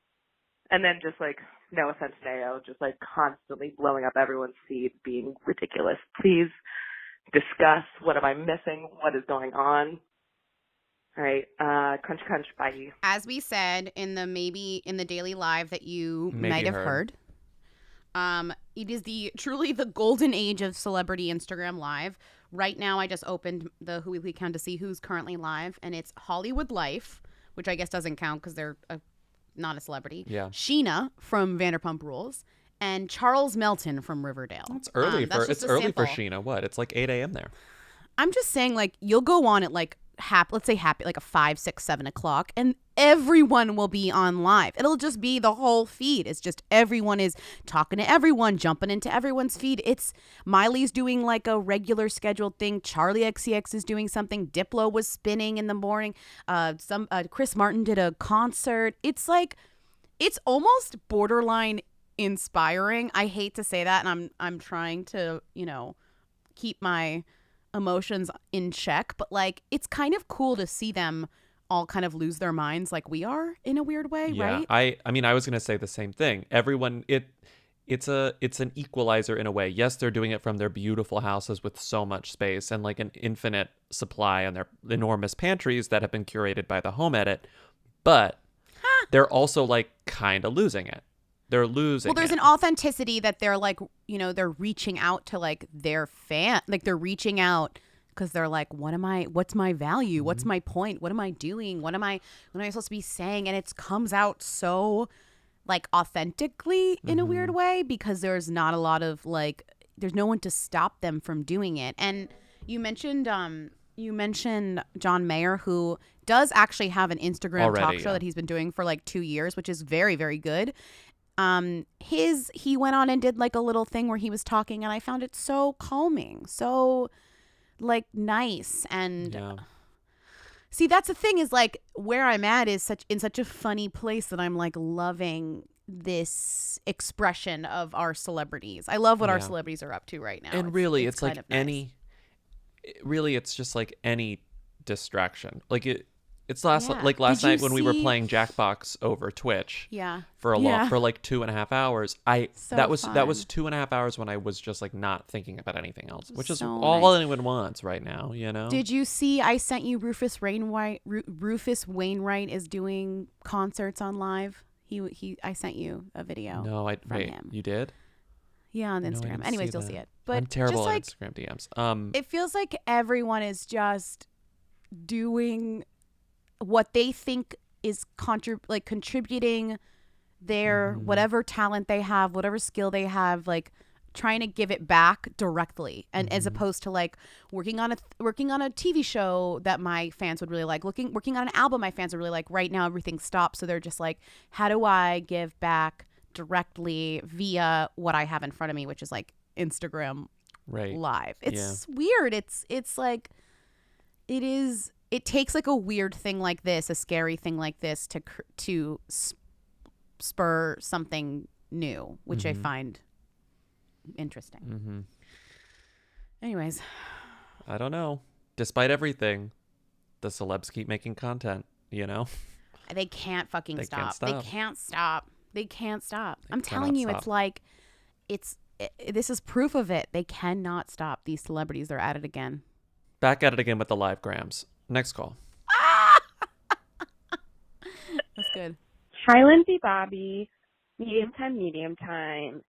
And then just like, no offense, Nao, just like constantly blowing up everyone's feed, being ridiculous. Please discuss. What am I missing? What is going on? All right. Crunch, crunch. Bye. As we said in the daily live that you might have heard, it is truly the golden age of celebrity Instagram live. Right now, I just opened the Who Weekly Count to see who's currently live, and it's Hollywood Life, which I guess doesn't count because they're not a celebrity. Yeah. Sheena from Vanderpump Rules, and Charles Melton from Riverdale. It's early for Sheena. What? It's like 8 a.m. there. I'm just saying, like, you'll go on at like let's say like a 5, 6, 7 o'clock, and everyone will be on live. It'll just be the whole feed. It's just everyone is talking to everyone, jumping into everyone's feed. It's Miley's doing like a regular scheduled thing. Charlie XCX is doing something. Diplo was spinning in the morning. Chris Martin did a concert. It's like, it's almost borderline inspiring. I hate to say that, and I'm trying to, keep my emotions in check, but like, it's kind of cool to see them all kind of lose their minds like we are in a weird way, right? I mean, I was going to say the same thing. Everyone, it's an equalizer in a way. Yes, they're doing it from their beautiful houses with so much space and like an infinite supply on their enormous pantries that have been curated by the Home Edit, but they're also like kind of losing it. They're losing. Well, there's an authenticity that they're like, they're reaching out to like their fan, like they're reaching out because they're like, what's my value? What's my point? What am I doing? What am I supposed to be saying? And it comes out so like authentically in a weird way because there's not a lot of like, there's no one to stop them from doing it. And you mentioned John Mayer, who does actually have an Instagram talk show that he's been doing for like 2 years, which is very, very good. He went on and did like a little thing where he was talking, and I found it so calming, so like nice. And see, that's the thing, is like where I'm at is in such a funny place that I'm like loving this expression of our celebrities. I love what our celebrities are up to right now. And really, it's like nice. It's just like any distraction. Like it's last night when we were playing Jackbox over Twitch. Yeah. For like 2.5 hours. That was 2.5 hours when I was just like not thinking about anything else, which is all anyone wants right now, Did you see I sent you Rufus Wainwright? Rufus Wainwright is doing concerts on live. I sent you a video. No, from him. You did? Yeah, on Instagram. No, anyways, you'll see it. But I'm terrible at Instagram DMs. It feels like everyone is just doing what they think is contributing their whatever talent they have, whatever skill they have, like trying to give it back directly, and as opposed to like working on a TV show that my fans would really like, working on an album my fans would really like. Right now everything stopped, so they're just like, how do I give back directly via what I have in front of me, which is like Instagram live. It's weird. It's like it takes like a weird thing like this, a scary thing like this to spur something new, which I find interesting. Anyways, I don't know. Despite everything, the celebs keep making content, They can't fucking stop. They can't stop. I'm telling you, it's like, this is proof of it. They cannot stop. These celebrities, they're at it again. Back at it again with the live grams. Next call. That's good. Hi, Lindsay Bobby. Medium time.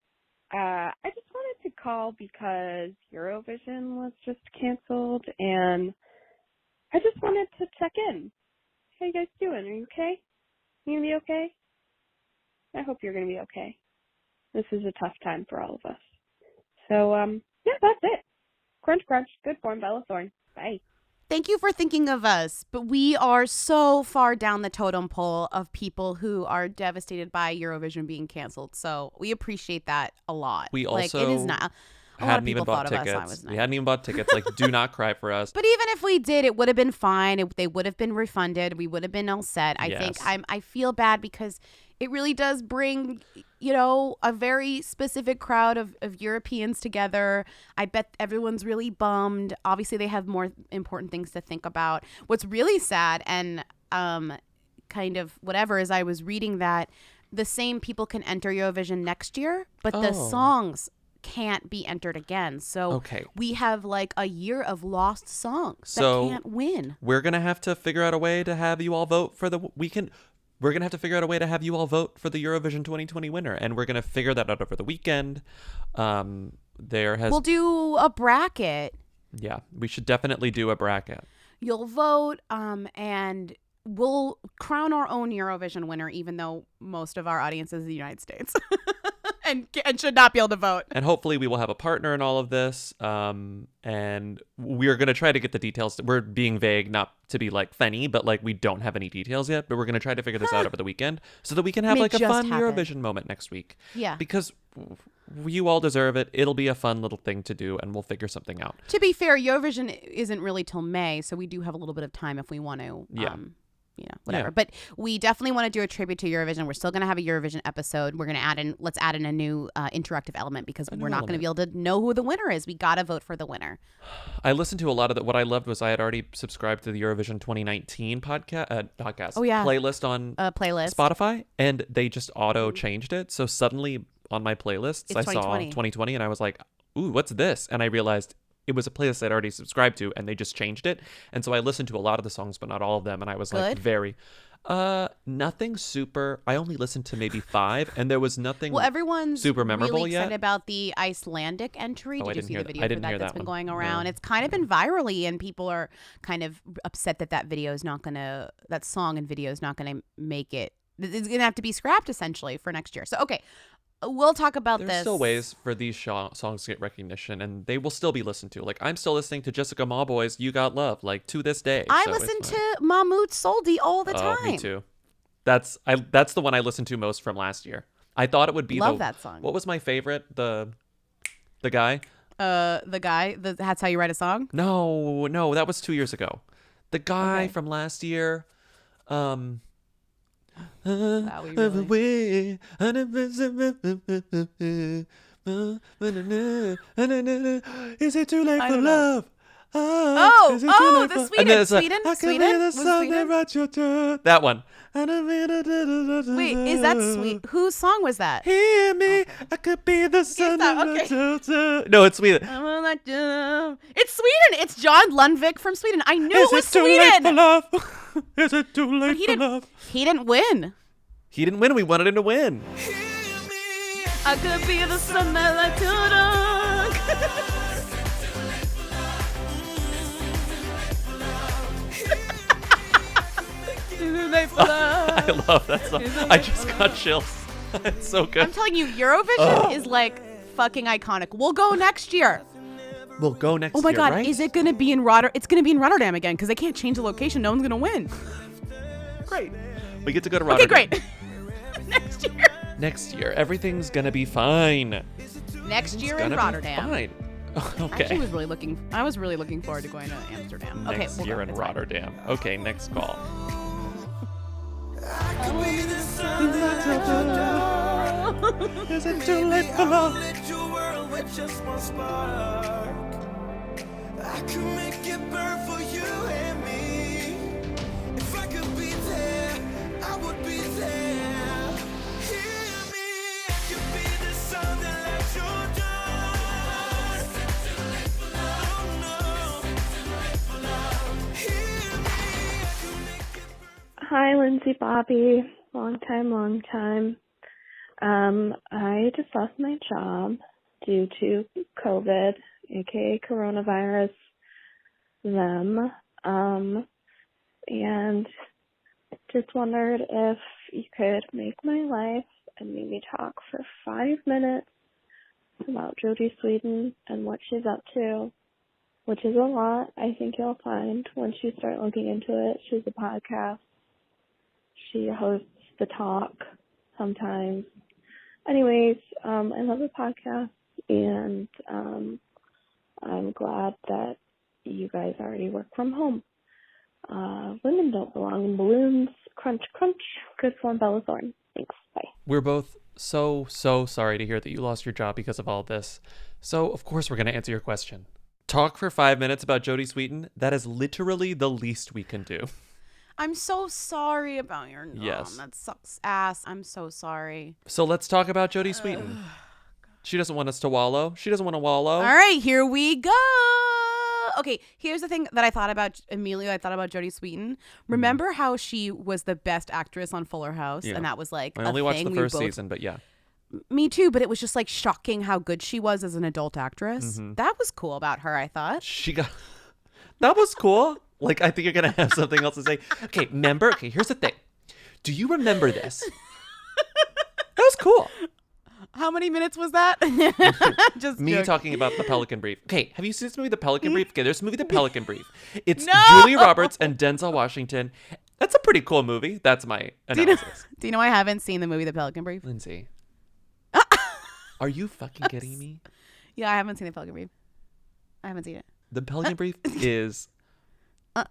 I just wanted to call because Eurovision was just canceled, and I just wanted to check in. How you guys doing? Are you okay? You gonna be okay? I hope you're gonna be okay. This is a tough time for all of us. So, Yeah, that's it. Crunch, crunch. Good form, Bella Thorne. Bye. Thank you for thinking of us, but we are so far down the totem pole of people who are devastated by Eurovision being canceled. So we appreciate that a lot. We like, also it is not. A lot of hadn't people even bought thought of us. I tickets. was We hadn't even bought tickets. Like, do not cry for us. But even if we did, it would have been fine. They would have been refunded. We would have been all set. I think I feel bad because it really does bring, a very specific crowd of Europeans together. I bet everyone's really bummed. Obviously, they have more important things to think about. What's really sad and kind of whatever is I was reading that the same people can enter Eurovision next year, but the songs can't be entered again. So we have like a year of lost songs that can't win. We're going to have to figure out a way to have you all vote for we're going to have to figure out a way to have you all vote for the Eurovision 2020 winner. And we're going to figure that out over the weekend. We'll do a bracket. Yeah, we should definitely do a bracket. You'll vote and we'll crown our own Eurovision winner, even though most of our audience is the United States. And should not be able to vote. And hopefully we will have a partner in all of this. And we're going to try to get the details. We're being vague, not to be like funny, but like we don't have any details yet. But we're going to try to figure this out over the weekend so that we can have like a fun Eurovision moment next week. Yeah. Because you all deserve it. It'll be a fun little thing to do and we'll figure something out. To be fair, Eurovision isn't really till May. So we do have a little bit of time if we want to. Whatever. Yeah. But we definitely want to do a tribute to Eurovision. We're still going to have a Eurovision episode. We're going to let's add in a new interactive element because we're not going to be able to know who the winner is. We got to vote for the winner. I listened to a lot of what I loved was I had already subscribed to the Eurovision 2019 podcast. Oh, yeah. Playlist on Spotify, and they just auto changed it. So suddenly on my playlists, I saw 2020 and I was like, ooh, what's this? And I realized it was a playlist I'd already subscribed to and they just changed it. And so I listened to a lot of the songs, but not all of them. And I was like nothing super. I only listened to maybe 5 and there was nothing everyone's super memorable really excited yet. about the Icelandic entry. Did you see the video for that's been one. going around? It's kind of been virally and people are kind of upset that video is not going to, that song and video is not going to make it. It's going to have to be scrapped essentially for next year. So, okay. We'll talk about There's this. still ways for these songs to get recognition, and they will still be listened to. Like, I'm still listening to Jessica Mawboy's "You Got Love," like, to this day. I listen to Mahmoud Soldi all the time. Me too. That's the one I listened to most from last year. I thought it would be that song. What was my favorite? The guy? The guy? That's How You Write a Song? No, that was 2 years ago. The guy from last year. Is it too late for love? The Sweetin. That one. Wait, is that Sweet? Whose song was that? Hear me, I could be the sun. No, it's Sweetin. It's Sweetin. It's John Lundvik from Sweden. I knew it was Sweetin. Is it too late for love? He didn't win. He didn't win. We wanted him to win. I could be the sun that lights your dark. I love that song. I just got chills. It's so good. I'm telling you, Eurovision is like fucking iconic. We'll go next year. We'll go next year. Oh my God, right? is it going to be in Rotterdam? It's going to be in Rotterdam again because they can't change the location. No one's going to win. Great. We get to go to Rotterdam. Okay, great. Next year. Next year, everything's going to be fine. Next year in Rotterdam. Fine. Okay. I was really looking forward to going to Amsterdam. Next okay, year in Rotterdam. Fine. Okay, next call. Is it too late for love? I could make it burn for you and me. If I could be there, I would be there. Hear me, I could be the sun that lights your dark. Too late for love. Oh no. Hear me, I could make it burn. Hi, Lindsay Bobby. Long time. I just lost my job due to COVID, aka coronavirus, and just wondered if you could make my life and maybe talk for 5 minutes about Jodie Sweetin and what she's up to, which is a lot, I think you'll find once you start looking into it. She's a podcast. She hosts The Talk sometimes. Anyways, I love the podcast, and I'm glad that you guys already work from home. Women don't belong in balloons. Crunch, crunch. Good for Bella Thorne. Thanks. Bye. We're both so sorry to hear that you lost your job because of all this. So, of course, we're going to answer your question. Talk for 5 minutes about Jodie Sweetin. That is literally the least we can do. I'm so sorry about your mom. Yes. That sucks ass. I'm so sorry. So let's talk about Jodie Sweetin. She doesn't want us to wallow. She doesn't want to wallow. All right, here we go. Okay, here's the thing that I thought about Jodie Sweetin. Remember how she was the best actress on Fuller House? Yeah. And that was like I only a watched thing the we first both- season, but yeah. Me too, but it was just like shocking how good she was as an adult actress. Mhm. That was cool about her, I thought. That was cool. Like, I think you're going to have something else to say. Okay, here's the thing. Do you remember this? That was cool. How many minutes was that? Just Me joke. talking about The Pelican Brief. Okay, have you seen this movie, The Pelican Brief? Okay, there's this movie, The Pelican Brief. It's No! Julia Roberts and Denzel Washington. That's a pretty cool movie. That's my analysis. Do you know I haven't seen the movie The Pelican Brief? Lindsay. Are you fucking kidding me? Yeah, I haven't seen The Pelican Brief. I haven't seen it. The Pelican Brief is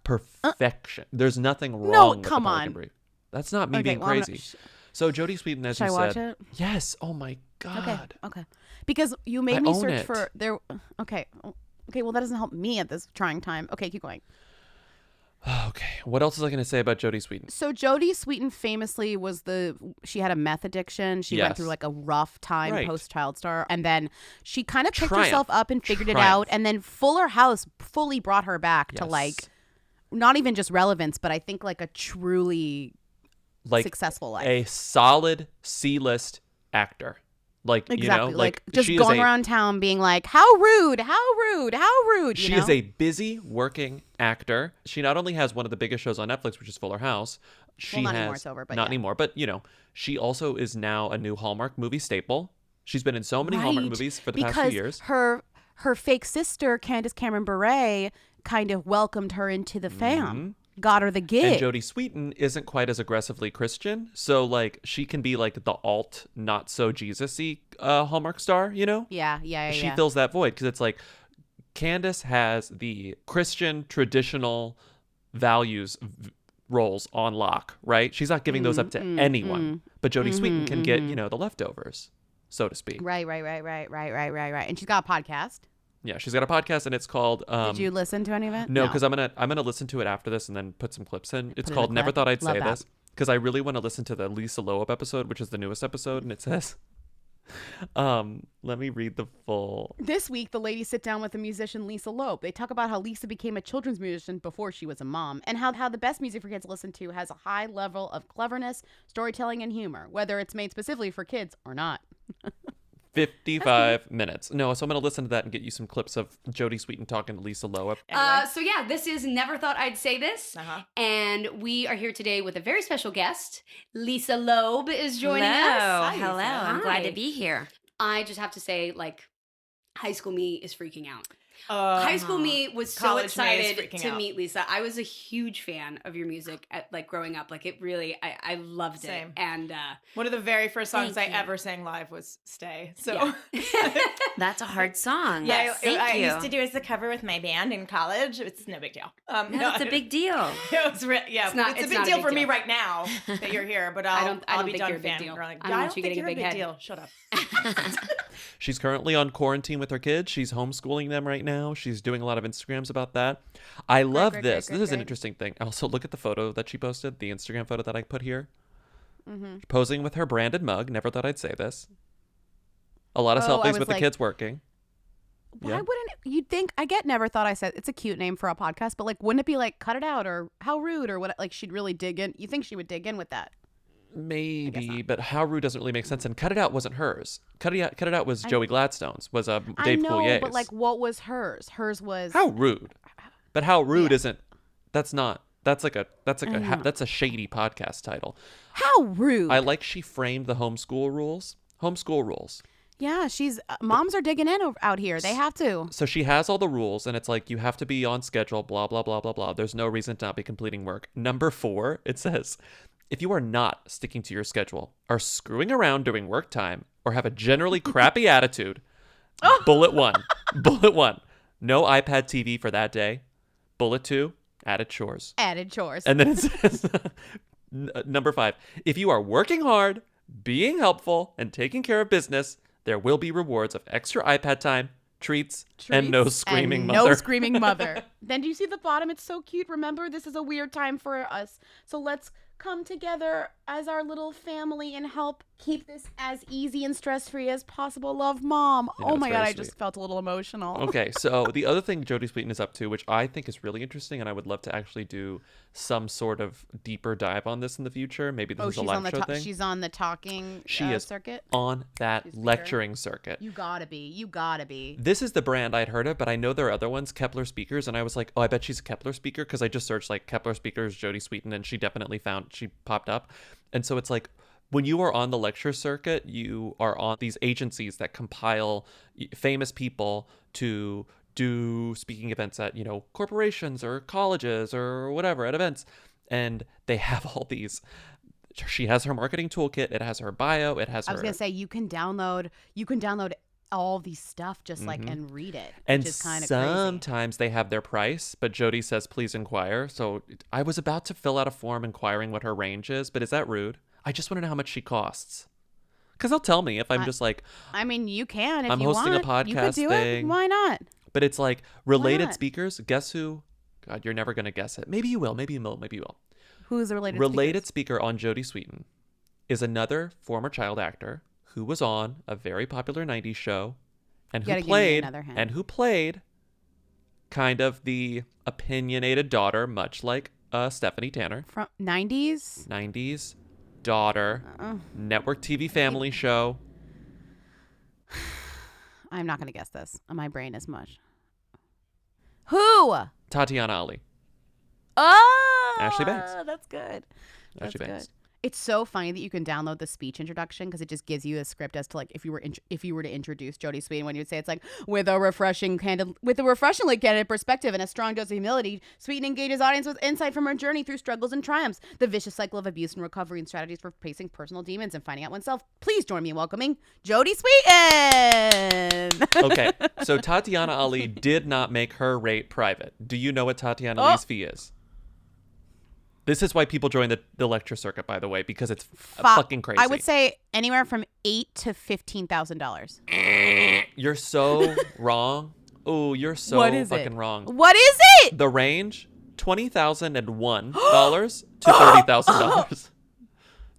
perfection. There's nothing wrong with come The Pelican on. Brief. That's not me Okay, being well, I'm not- crazy. So Jodie Sweetin, as Should you I watch said. it? Yes. Oh my God. Okay. Because you made I me own search it. for there. Okay. Well, that doesn't help me at this trying time. Okay, keep going. Okay. What else is I going to say about Jodie Sweetin? So Jodie Sweetin famously she had a meth addiction. She went Yes. through like a rough time Right. post Child Star, and then she kind of picked Triumph. herself up and figured it Triumph. out. And then Fuller House fully brought her back to Yes. like not even just relevance, but I think like a truly Like successful life. a solid C-list actor. Like, Exactly. you know, like just she going is around town being like, how rude, how rude, how rude. You She know? is a busy working actor. She not only has one of the biggest shows on Netflix, which is Fuller House. She not has anymore, it's over, but not yeah. anymore, but you know, she also is now a new Hallmark movie staple. She's been in so many Hallmark Right, movies for the past because few years. her fake sister, Candace Cameron Bure, kind of welcomed her into the fam. Got her the gig. And Jodie Sweetin isn't quite as aggressively Christian, so like she can be like the alt, not so Jesus-y Hallmark star, you know? Yeah. She fills that void because it's like Candace has the Christian traditional values roles on lock, right? She's not giving those up to anyone, but Jodie Sweetin can get, you know, the leftovers, so to speak. Right. And she's got a podcast. Yeah, she's got a podcast and it's called Did you listen to any of it? No, because I'm gonna listen to it after this and then put some clips in. It's Put in a called Never clip. Thought I'd Love Say that. This because I really want to listen to the Lisa Loeb episode, which is the newest episode, and it says let me read the full. This week, the ladies sit down with the musician Lisa Loeb. They talk about how Lisa became a children's musician before she was a mom, and how the best music for kids to listen to has a high level of cleverness, storytelling, and humor, whether it's made specifically for kids or not. 55 minutes. No, so I'm going to listen to that and get you some clips of Jodie Sweetin talking to Lisa Loeb. So yeah, this is Never Thought I'd Say This. And we are here today with a very special guest. Lisa Loeb is joining Hello. us. Hello. I'm glad to Hi. be here. I just have to say, like, High School Me is freaking out. High School Me was so College Me is excited freaking to out. meet Lisa. I was a huge fan of your music like growing up. Like it really, I loved Same. it. And one of the very first songs Thank I you. ever sang live was "Stay." So Yeah. That's a hard song. yeah, Thank I you. used to do as the cover with my band in college. It's no big deal. No, it's a big deal. It's yeah, It's not- it's a it's big not a deal big for me deal. right now that you're here. But I I'll don't be think done you're a big deal. fangirling. I don't want you think getting a you're big head. deal. Shut up. She's currently on quarantine with her kids. She's homeschooling them right now. She's doing a lot of Instagrams about that. I love this. This is an interesting thing. Also, look at the photo that she posted, the Instagram photo that I put here. Posing with her branded mug. Never thought I'd say this. A lot of Oh, I selfies was with the like- kids working. Why wouldn't you'd think? I get Never Thought I Said it's a cute name for a podcast, but like, wouldn't it be like cut it out or how rude or what? Like, she'd really dig in. You think she would dig in with that? Maybe, but How Rude doesn't really make sense. And Cut It Out wasn't hers. Cut It Out was I- Joey Gladstone's, was Dave I know, Coulier's. but like, what was hers? Hers was How Rude. But How Rude isn't, that's not, that's like a know. that's a shady podcast title. How rude. I like she framed the homeschool rules. Homeschool rules. Yeah, moms are digging in out here. They have to. So she has all the rules, and it's like, you have to be on schedule, blah, blah, blah, blah, blah. There's no reason to not be completing work. Number 4, it says, if you are not sticking to your schedule, are screwing around during work time, or have a generally crappy attitude, bullet 1, no iPad TV for that day. Bullet 2, added chores. Added chores. And then it says, number 5, if you are working hard, being helpful, and taking care of business, there will be rewards of extra iPad time, treats and no screaming mother. No screaming mother. Then do you see the bottom? It's so cute. Remember, this is a weird time for us. So let's come together as our little family and help keep this as easy and stress-free as possible. Love, Mom. Oh my God, I just felt a little emotional. Okay, so the other thing Jodie Sweetin is up to, which I think is really interesting, and I would love to actually do some sort of deeper dive on this in the future. Maybe this is a live show thing. She's on the talking circuit? On that lecturing circuit. You gotta be. This is the brand I'd heard of, but I know there are other ones, Kepler speakers, and I was like, oh, I bet she's a Kepler speaker, because I just searched like Kepler speakers, Jodie Sweetin, and she popped up. And so it's like, when you are on the lecture circuit, you are on these agencies that compile famous people to do speaking events at, corporations or colleges or whatever, at events. And they have all these. She has her marketing toolkit. It has her bio. It has her. I was going to say, you can download all these stuff just like and read it. And which is kind of sometimes they have their price, but Jodie says, please inquire. So I was about to fill out a form inquiring what her range is, but is that rude? I just want to know how much she costs. Because they'll tell me if I'm just like... I mean, you can if I'm you want. hosting a podcast you could do thing. It. Why not? But it's like related speakers. Guess who? God, you're never going to guess it. Maybe you will. Maybe you will. Who's the related Related speaker on Jodie Sweetin is another former child actor who was on a very popular 90s show and who played kind of the opinionated daughter, much like Stephanie Tanner. From 90s? 90s daughter, network TV family show. I'm not going to guess this. My brain is mush. Who? Tatiana Ali. Oh! Ashley Banks. That's good. Ashley Banks. Good. It's so funny that you can download the speech introduction because it just gives you a script as to like if you were to introduce Jodie Sweetin, when you would say it's like with a refreshingly candid perspective and a strong dose of humility, Sweetin engages audience with insight from her journey through struggles and triumphs, the vicious cycle of abuse and recovery, and strategies for facing personal demons and finding out oneself. Please join me in welcoming Jodie Sweetin. Okay, so Tatiana Ali did not make her rate private. Do you know what Tatiana Ali's fee is? This is why people join the lecture circuit, by the way, because it's fucking crazy. I would say anywhere from $8,000 to $15,000. You're so wrong. Oh, you're so fucking wrong. What is it? The range, $20,001 to $30,000.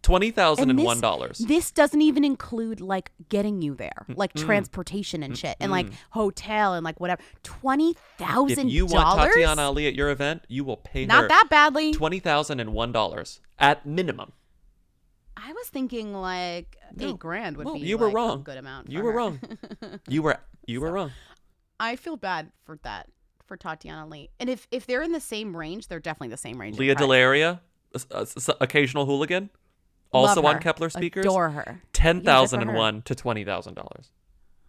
$20,001. This doesn't even include like getting you there, like transportation and shit, and like hotel and like whatever. $20,000. If you want Tatiana Ali at your event, you will pay her not that badly. $20,001 at minimum. I was thinking like $8,000 would be. You were wrong. A good amount. You were wrong. You were wrong. I feel bad for that for Tatiana Ali, and if they're in the same range, they're definitely the same range. Leah Delaria, occasional hooligan. Also on Kepler speakers. Adore her. $10,001 to $20,000.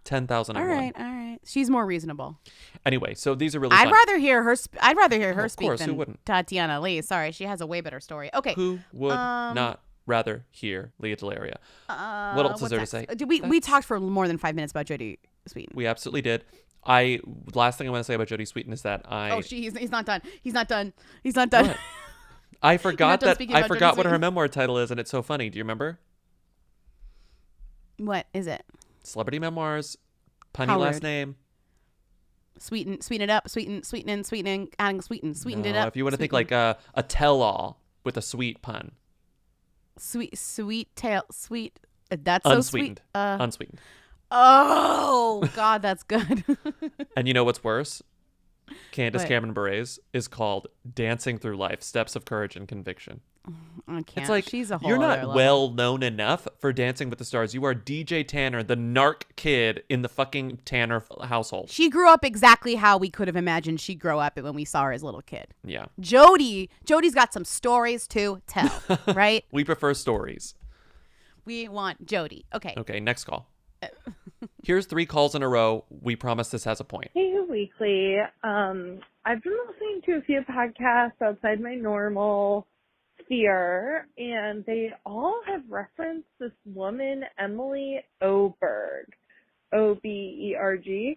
$10,001. All right. She's more reasonable. Anyway, so these are really I'd fun. rather hear her speak course, than who wouldn't? Tatiana Ali. Sorry, she has a way better story. Okay. Who would not rather hear Leah Delaria? What else is there to say? We talked for more than 5 minutes about Jodie Sweetin. We absolutely did. Last thing I want to say about Jodie Sweetin is that he's not done. He's not done. He's not done. What? I forgot what her Sweetin. memoir title is, and it's so funny. Do you remember? What is it? Celebrity memoirs, punny last name. Sweeten it up, sweetening, adding sweetened it up. If you want to think like a tell-all with a sweet pun. Sweet tail, sweet. That's unsweetened. So sweet. Unsweetened. Oh God, that's good. And you know what's worse? Candace What? Cameron Bure's is called Dancing Through Life, Steps of Courage and Conviction. I can't. It's like, she's a whole you're not other level. well known enough for Dancing with the Stars. You are DJ Tanner, the narc kid in the fucking Tanner household. She grew up exactly how we could have imagined she'd grow up when we saw her as a little kid. Yeah. Jodie's got some stories to tell, right? We prefer stories. We want Jodie. Okay. Okay, next call. Here's 3 calls in a row. We promise this has a point. Hey, Weekly. I've been listening to a few podcasts outside my normal sphere, and they all have referenced this woman, Emily Oberg, Oberg.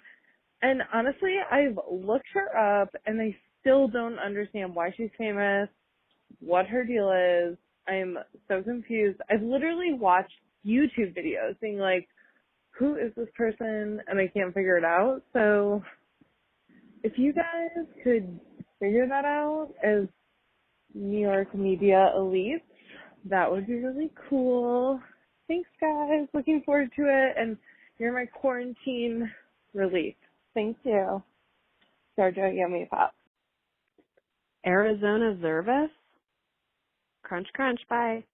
And honestly, I've looked her up, and I still don't understand why she's famous, what her deal is. I'm so confused. I've literally watched YouTube videos being like, who is this person? And I can't figure it out. So if you guys could figure that out as New York media elites, that would be really cool. Thanks, guys. Looking forward to it. And you're my quarantine relief. Thank you. Sergio, yummy pop. Arizona Zervas. Crunch, crunch. Bye.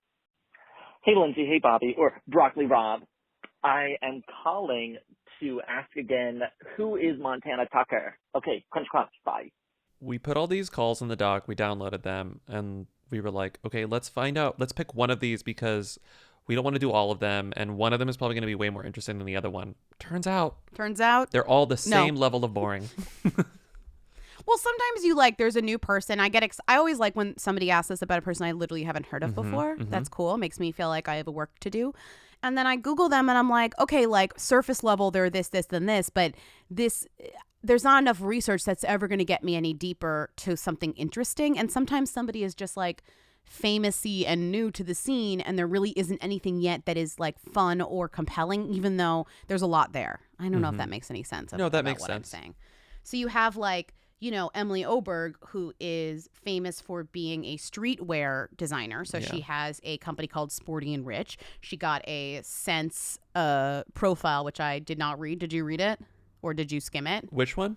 Hey, Lindsay. Hey, Bobby. Or Broccoli Rob. I am calling to ask again, who is Montana Tucker? Okay, crunch, crunch. Bye. We put all these calls in the doc, we downloaded them, and we were like, okay, let's find out. Let's pick one of these because we don't want to do all of them, and one of them is probably going to be way more interesting than the other one. Turns out they're all the same level of boring. Well, sometimes you there's a new person. I always like when somebody asks us about a person I literally haven't heard of before. That's cool. It makes me feel like I have a work to do. And then I Google them and I'm like, okay, surface level, they're this, then this, but there's not enough research that's ever going to get me any deeper to something interesting. And sometimes somebody is just famous-y and new to the scene, and there really isn't anything yet that is fun or compelling, even though there's a lot there. I don't know if that makes any sense. No, that makes what sense. I'm saying. So you have Emily Oberg, who is famous for being a streetwear designer. So she has a company called Sporty and Rich. She got a Sense profile, which I did not read. Did you read it? Or did you skim it? Which one?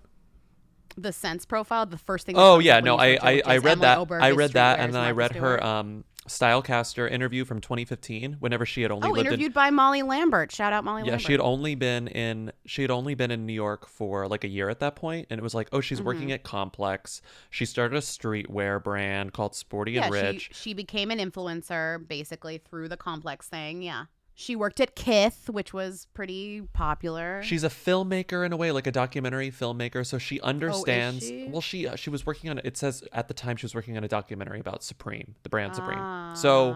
The Sense profile, the first thing. Oh yeah, no, I read that. I read that, and then I read Stewart. her Stylecaster interview from 2015. Whenever she had only lived interviewed by Molly Lambert. Shout out Molly Lambert. Yeah, she had only been in New York for a year at that point, and it was she's working at Complex. She started a streetwear brand called Sporty and Rich. She became an influencer basically through the Complex thing. Yeah. She worked at Kith, which was pretty popular. She's a filmmaker in a way, a documentary filmmaker. So she understands. Oh, is she? Well, she was working on. It says at the time she was working on a documentary about Supreme, the brand Supreme. So,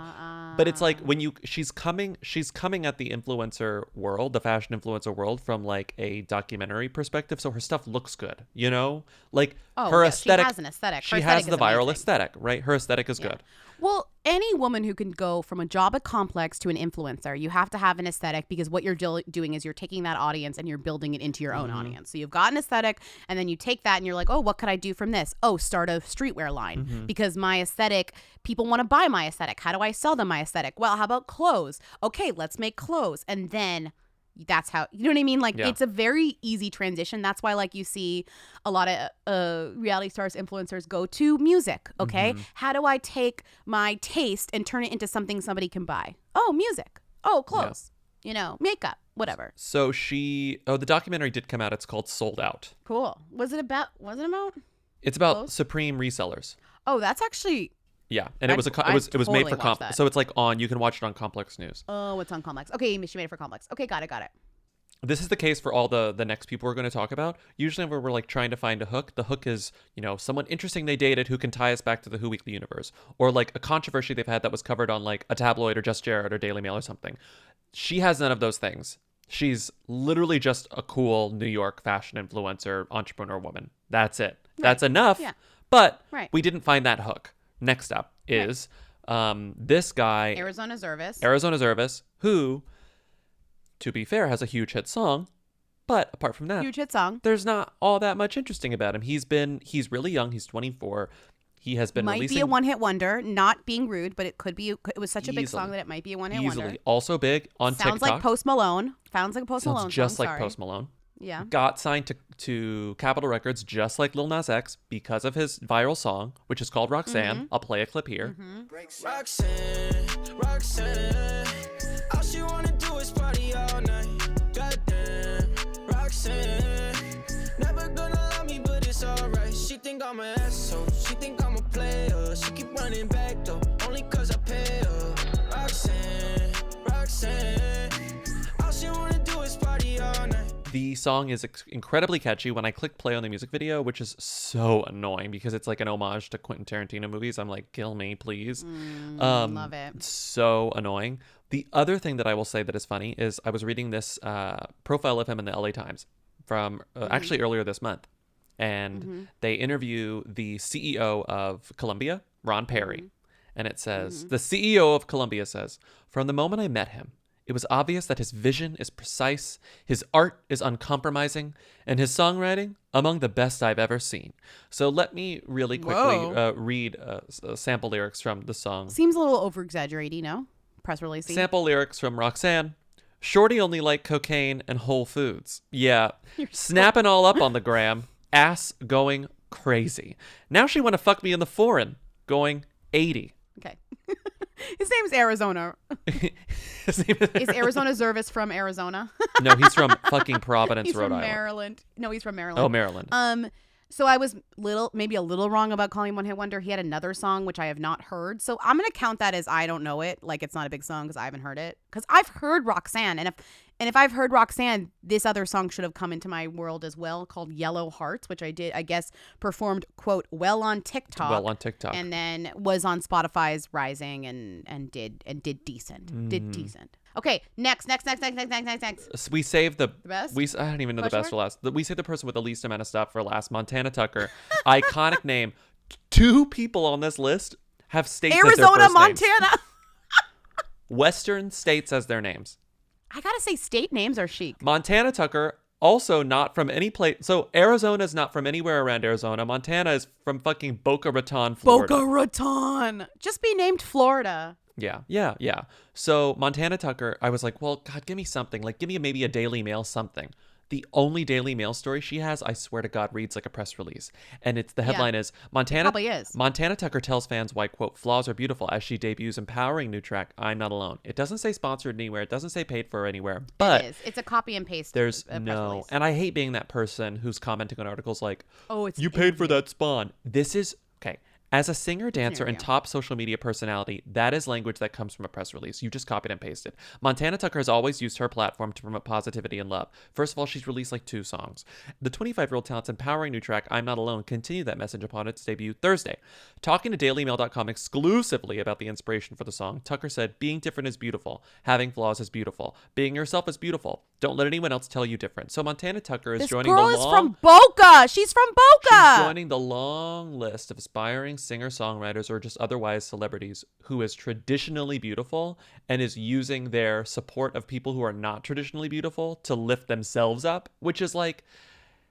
but it's when she's coming at the influencer world, the fashion influencer world, from a documentary perspective. So her stuff looks good, her aesthetic. She has an aesthetic. She has the viral aesthetic, right? Her aesthetic is good. Well, any woman who can go from a job at Complex to an influencer, you have to have an aesthetic, because what you're doing is you're taking that audience and you're building it into your own audience. So you've got an aesthetic, and then you take that and you're like, oh, what could I do from this? Oh, start a streetwear line, because my aesthetic, people want to buy my aesthetic. How do I sell them my aesthetic? Well, how about clothes? Okay, let's make clothes. And then that's how, you know what I mean? It's a very easy transition. That's why you see a lot of reality stars, influencers go to music. Okay. How do I take my taste and turn it into something somebody can buy? Oh, music. Oh, clothes, makeup, whatever. So the documentary did come out. It's called Sold Out. Cool. Was it about? It's about clothes? Supreme resellers. Oh, that's actually. Yeah, and it was made for Complex. So it's you can watch it on Complex News. Oh, it's on Complex. Okay, she made it for Complex. Okay, got it. This is the case for all the next people we're going to talk about. Usually when we're trying to find a hook, the hook is, someone interesting they dated who can tie us back to the Who Weekly universe, or a controversy they've had that was covered on a tabloid or Just Jared or Daily Mail or something. She has none of those things. She's literally just a cool New York fashion influencer, entrepreneur woman. That's it. Right. That's enough. Yeah. But we didn't find that hook. Next up is this guy, Arizona Zervas, who, to be fair, has a huge hit song. But apart from that, huge hit song, there's not all that much interesting about him. He's really young. He's 24. He has been might be a one-hit wonder. Not being rude, but it could be. It was such a big song that it might be a one-hit wonder. Also big on TikTok. Sounds like Post Malone. Sounds like a Post Malone. Just song, like Post Malone. Yeah. Got signed to Capitol Records just like Lil Nas X because of his viral song, which is called Roxanne. I'll play a clip here. Roxanne, all she wanna do is party all night. Goddamn, Roxanne, never gonna love me, but it's alright. She think I'm an asshole, she think I'm a player. She keep running back though, only cause I pay her. Roxanne, all she wanna do is party all night. The song is incredibly catchy. When I click play on the music video, which is so annoying because it's like an homage to Quentin Tarantino movies, I'm like, kill me, please. Love it. So annoying. The other thing that I will say that is funny is I was reading this profile of him in the LA Times from actually earlier this month. And they interview the CEO of Columbia, Ron Perry. And it says, the CEO of Columbia says, from the moment I met him, it was obvious that his vision is precise, his art is uncompromising, and his songwriting among the best I've ever seen. So let me really quickly read sample lyrics from the song. Seems a little over-exaggerated, no? Press release. Sample lyrics from Roxanne. Shorty only like cocaine and Whole Foods. Yeah. Snapping all up on the gram. Ass going crazy. Now she want to fuck me in the foreign. Going 80. Okay. His name's Arizona. His name Is Arizona Zervas from Arizona? No, he's from fucking Providence, he's Rhode from Island. Maryland. No, he's from Maryland. Oh, Maryland. So I was maybe a little wrong about calling him One Hit Wonder. He had another song which I have not heard. So I'm gonna count that as I don't know it. Like it's not a big song because I haven't heard it. Because I've heard Roxanne, and if I've heard Roxanne, this other song should have come into my world as well, called Yellow Hearts, which I guess performed quote well on TikTok. And then was on Spotify's Rising and did decent. Did decent. Okay, next. We saved the best? I don't even know the best Question for last. We saved the person with the least amount of stuff for last. Montana Tucker, iconic name. 2 people on this list have states as their Arizona, first Montana. names. Western states as their names. I gotta say, state names are chic. Montana Tucker, also not from any place. So Arizona is not from anywhere around Arizona. Montana is from fucking Boca Raton, Florida. Boca Raton. Just be named Florida. Yeah. So Montana Tucker, I was like, well, God, give me something. Like, give me maybe a Daily Mail something. The only Daily Mail story she has, I swear to God, reads like a press release. And it's the headline is Montana Tucker tells fans why, quote, flaws are beautiful as she debuts empowering new track, I'm Not Alone. It doesn't say sponsored anywhere. It doesn't say paid for anywhere. But it is. It's a copy and paste. There's press no. release. And I hate being that person who's commenting on articles like, oh, it's you paid for that spawn. This is, okay. As a singer, dancer, and interview. top social media personality, that is language that comes from a press release. You just copied and pasted. Montana Tucker has always used her platform to promote positivity and love. First of all, she's released like 2 songs. The 25-year-old talent's empowering new track, I'm Not Alone, continued that message upon its debut Thursday. Talking to DailyMail.com exclusively about the inspiration for the song, Tucker said, being different is beautiful. Having flaws is beautiful. Being yourself is beautiful. Don't let anyone else tell you different. So Montana Tucker is joining the long... This girl is from Boca. She's from Boca. She's joining the long list of aspiring singer-songwriters or just otherwise celebrities who is traditionally beautiful and is using their support of people who are not traditionally beautiful to lift themselves up, which is like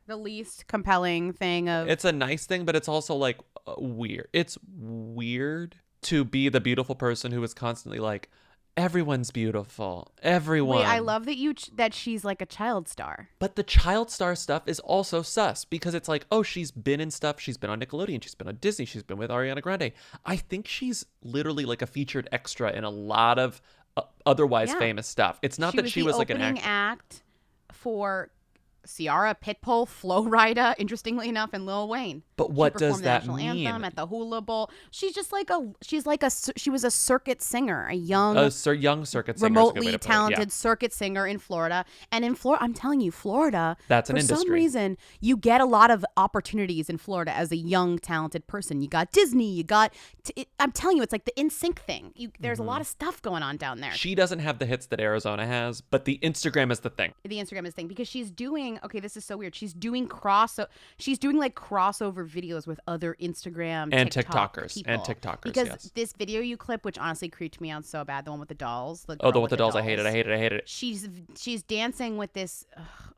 the least compelling thing of... It's a nice thing, but it's also like weird. It's weird to be the beautiful person who is constantly like, everyone's beautiful. Everyone. Wait, I love that she's like a child star. But the child star stuff is also sus because it's like, oh, she's been in stuff. She's been on Nickelodeon. She's been on Disney. She's been with Ariana Grande. I think she's literally like a featured extra in a lot of otherwise famous stuff. It's not that she was like an opening act for Ciara, Pitbull, Flo Rida, interestingly enough, and Lil Wayne. But what she does that the national mean? Anthem at the Hula Bowl. She was a circuit singer, a young circuit singer, remotely talented circuit singer in Florida. And in Florida, I'm telling you, Florida, that's an for industry. some reason, you get a lot of opportunities in Florida as a young, talented person. You got Disney, you got, I'm telling you, it's like the NSYNC thing. There's a lot of stuff going on down there. She doesn't have the hits that Arizona has, but the Instagram is the thing. The Instagram is the thing because she's doing, okay, this is so weird. She's doing like crossover videos with other Instagram and TikTokers people. Because this video you clip, which honestly creeped me out so bad, the one with the dolls. The one with the dolls. I hate it. She's dancing with this.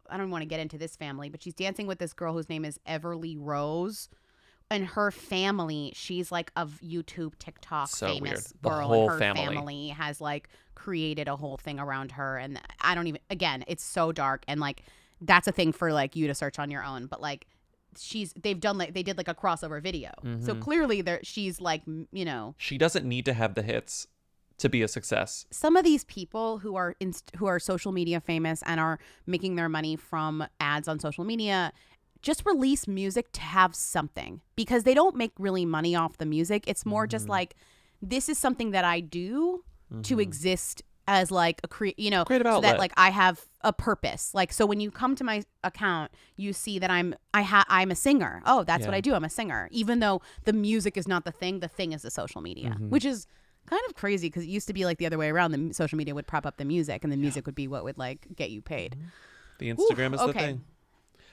I don't want to get into this family, but she's dancing with this girl whose name is Everly Rose. And her family, she's like a YouTube, TikTok famous girl. Whole and her family has like created a whole thing around her. And I don't even, again, it's so dark. And like, that's a thing for like you to search on your own. But like, they did like a crossover video. So clearly she's like, you know. She doesn't need to have the hits to be a success. Some of these people who are social media famous and are making their money from ads on social media just release music to have something, because they don't make really money off the music. It's more just like, this is something that I do to exist as like a Creative so that outlet. like I have a purpose. Like, so when you come to my account, you see that I'm a singer. Oh, that's what Yeah. I do. I'm a singer. Even though the music is not the thing is the social media, which is kind of crazy because it used to be like the other way around. The social media would prop up the music, and the music would be what would like get you paid. The Instagram is the thing.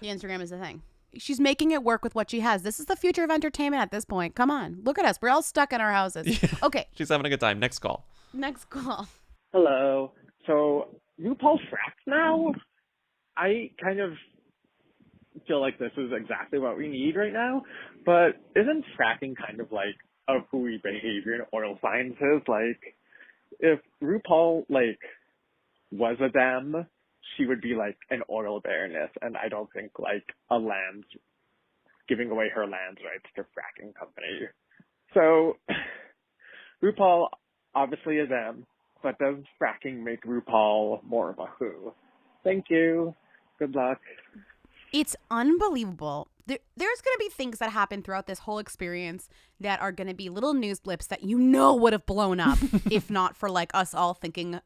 The Instagram is the thing. She's making it work with what she has. This is the future of entertainment at this point. Come on, look at us. We're all stuck in our houses. Okay, She's having a good time. Next call. next call. Hello. So RuPaul fracks now? I kind of feel like this is exactly what we need right now, but isn't fracking kind of like a hooey behavior in oil sciences? Like, if RuPaul, like, was a them, she would be like an oil baroness, and I don't think like a land, giving away her land rights to fracking company. So RuPaul obviously is them, but does fracking make RuPaul more of a who? Thank you. Good luck. It's unbelievable. There's going to be things that happen throughout this whole experience that are going to be little news blips that would have blown up if not for like us all thinking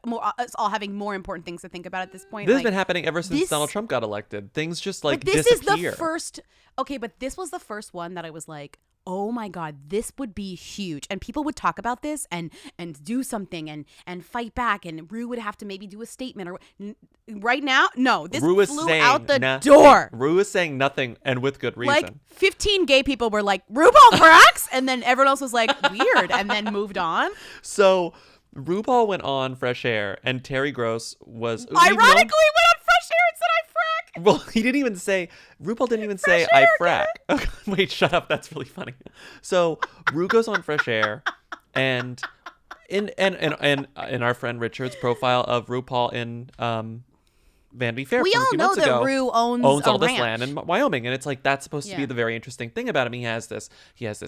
us all having more important things to think about at this point. This like, has been happening ever since Donald Trump got elected. Things just like this disappear. is the first. Okay, but this was the first one that I was like, oh my God, this would be huge. And people would talk about this and do something and fight back. And Rue would have to maybe do a statement. Or right now, no, this Rue is flew saying out the nothing. door. Rue is saying nothing, and with good reason. Like 15 gay people were like, RuPaul cracks? And then everyone else was like, weird. And then moved on. So RuPaul went on Fresh Air, and Terry Gross was Ironically went on Fresh Air and said, I frack. Well, he didn't even say, RuPaul didn't even say, I frack. Wait, shut up. That's really funny. So Ru goes on Fresh Air, and in our friend Richard's profile of RuPaul in Vanity Fair We from a all few know months that ago, Ru owns all a this ranch. land in Wyoming, and it's like that's supposed to be Yeah. the very interesting thing about him. He has this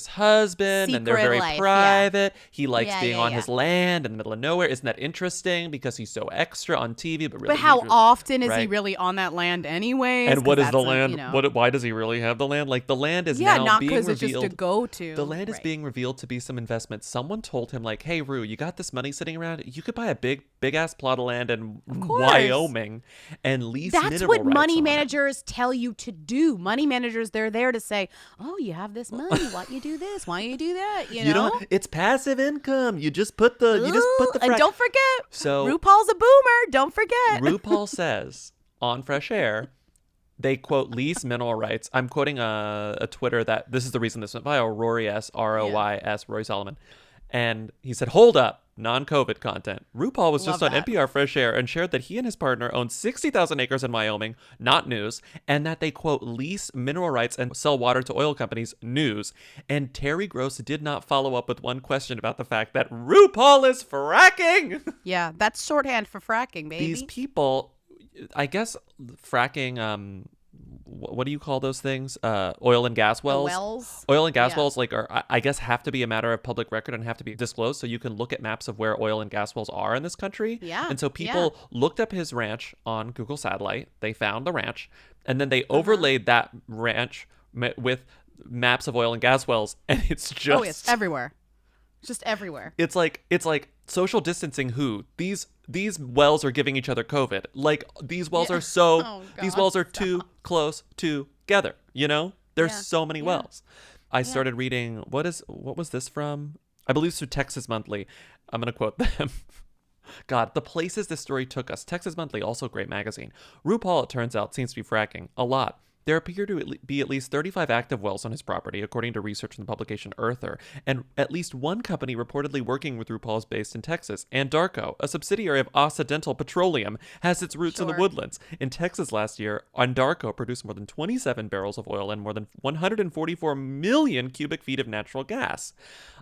husband, and they're Secret very life, yeah. private. He likes Yeah, being yeah, on yeah. his land in the middle of nowhere. Isn't that interesting? Because he's so extra on TV, but really, But how he's often is he right. really on that land anyways? And what 'Cause is the that's land? you know. Why does he really have the land? Like the land is Yeah, now not being 'cause it's revealed. just a go-to. The land is being revealed to be some investment. Someone told him like, "Hey, Rue, you got this money sitting around. You could buy a big ass plot of land in course. Wyoming and lease That's mineral what rights money on it." managers tell you to do. Money managers, they're there to say, "Oh, you have this money. Why you do this? Why you do that?" You know. don't. It's passive income. You just put the. And don't forget, So RuPaul's a boomer. Don't forget. RuPaul says on Fresh Air, they quote lease mineral rights. I'm quoting a Twitter that this is the reason this went viral. Rory S. ROYS, Rory Solomon. And he said, hold up, non-COVID content. RuPaul was Love just on that. NPR Fresh Air and shared that he and his partner own 60,000 acres in Wyoming, not news, and that they, quote, lease mineral rights and sell water to oil companies, news. And Terry Gross did not follow up with one question about the fact that RuPaul is fracking. Yeah, that's shorthand for fracking, baby. These people, I guess fracking, what do you call those things? Oil and gas wells. wells? Oil and gas Yeah. wells, like, I guess, have to be a matter of public record and have to be disclosed, so you can look at maps of where oil and gas wells are in this country. Yeah, And so people looked up his ranch on Google Satellite. They found the ranch, and then they overlaid that ranch with maps of oil and gas wells, and it's just Oh, it's everywhere. Just everywhere. it's like social distancing. Who these wells are giving each other COVID. Like these wells are so Oh, these God, wells are too close together. You know, there's Yeah. so many wells. I started reading what was this from? I believe it's through Texas Monthly. I'm gonna quote them. God, the places this story took us. Texas Monthly, also a great magazine. RuPaul, it turns out, seems to be fracking a lot. There appear to be at least 35 active wells on his property, according to research from the publication Earther, and at least one company reportedly working with RuPaul is based in Texas. Andarko, a subsidiary of Occidental Petroleum, has its roots in the woodlands. In Texas last year, Andarko produced more than 27 barrels of oil and more than 144 million cubic feet of natural gas.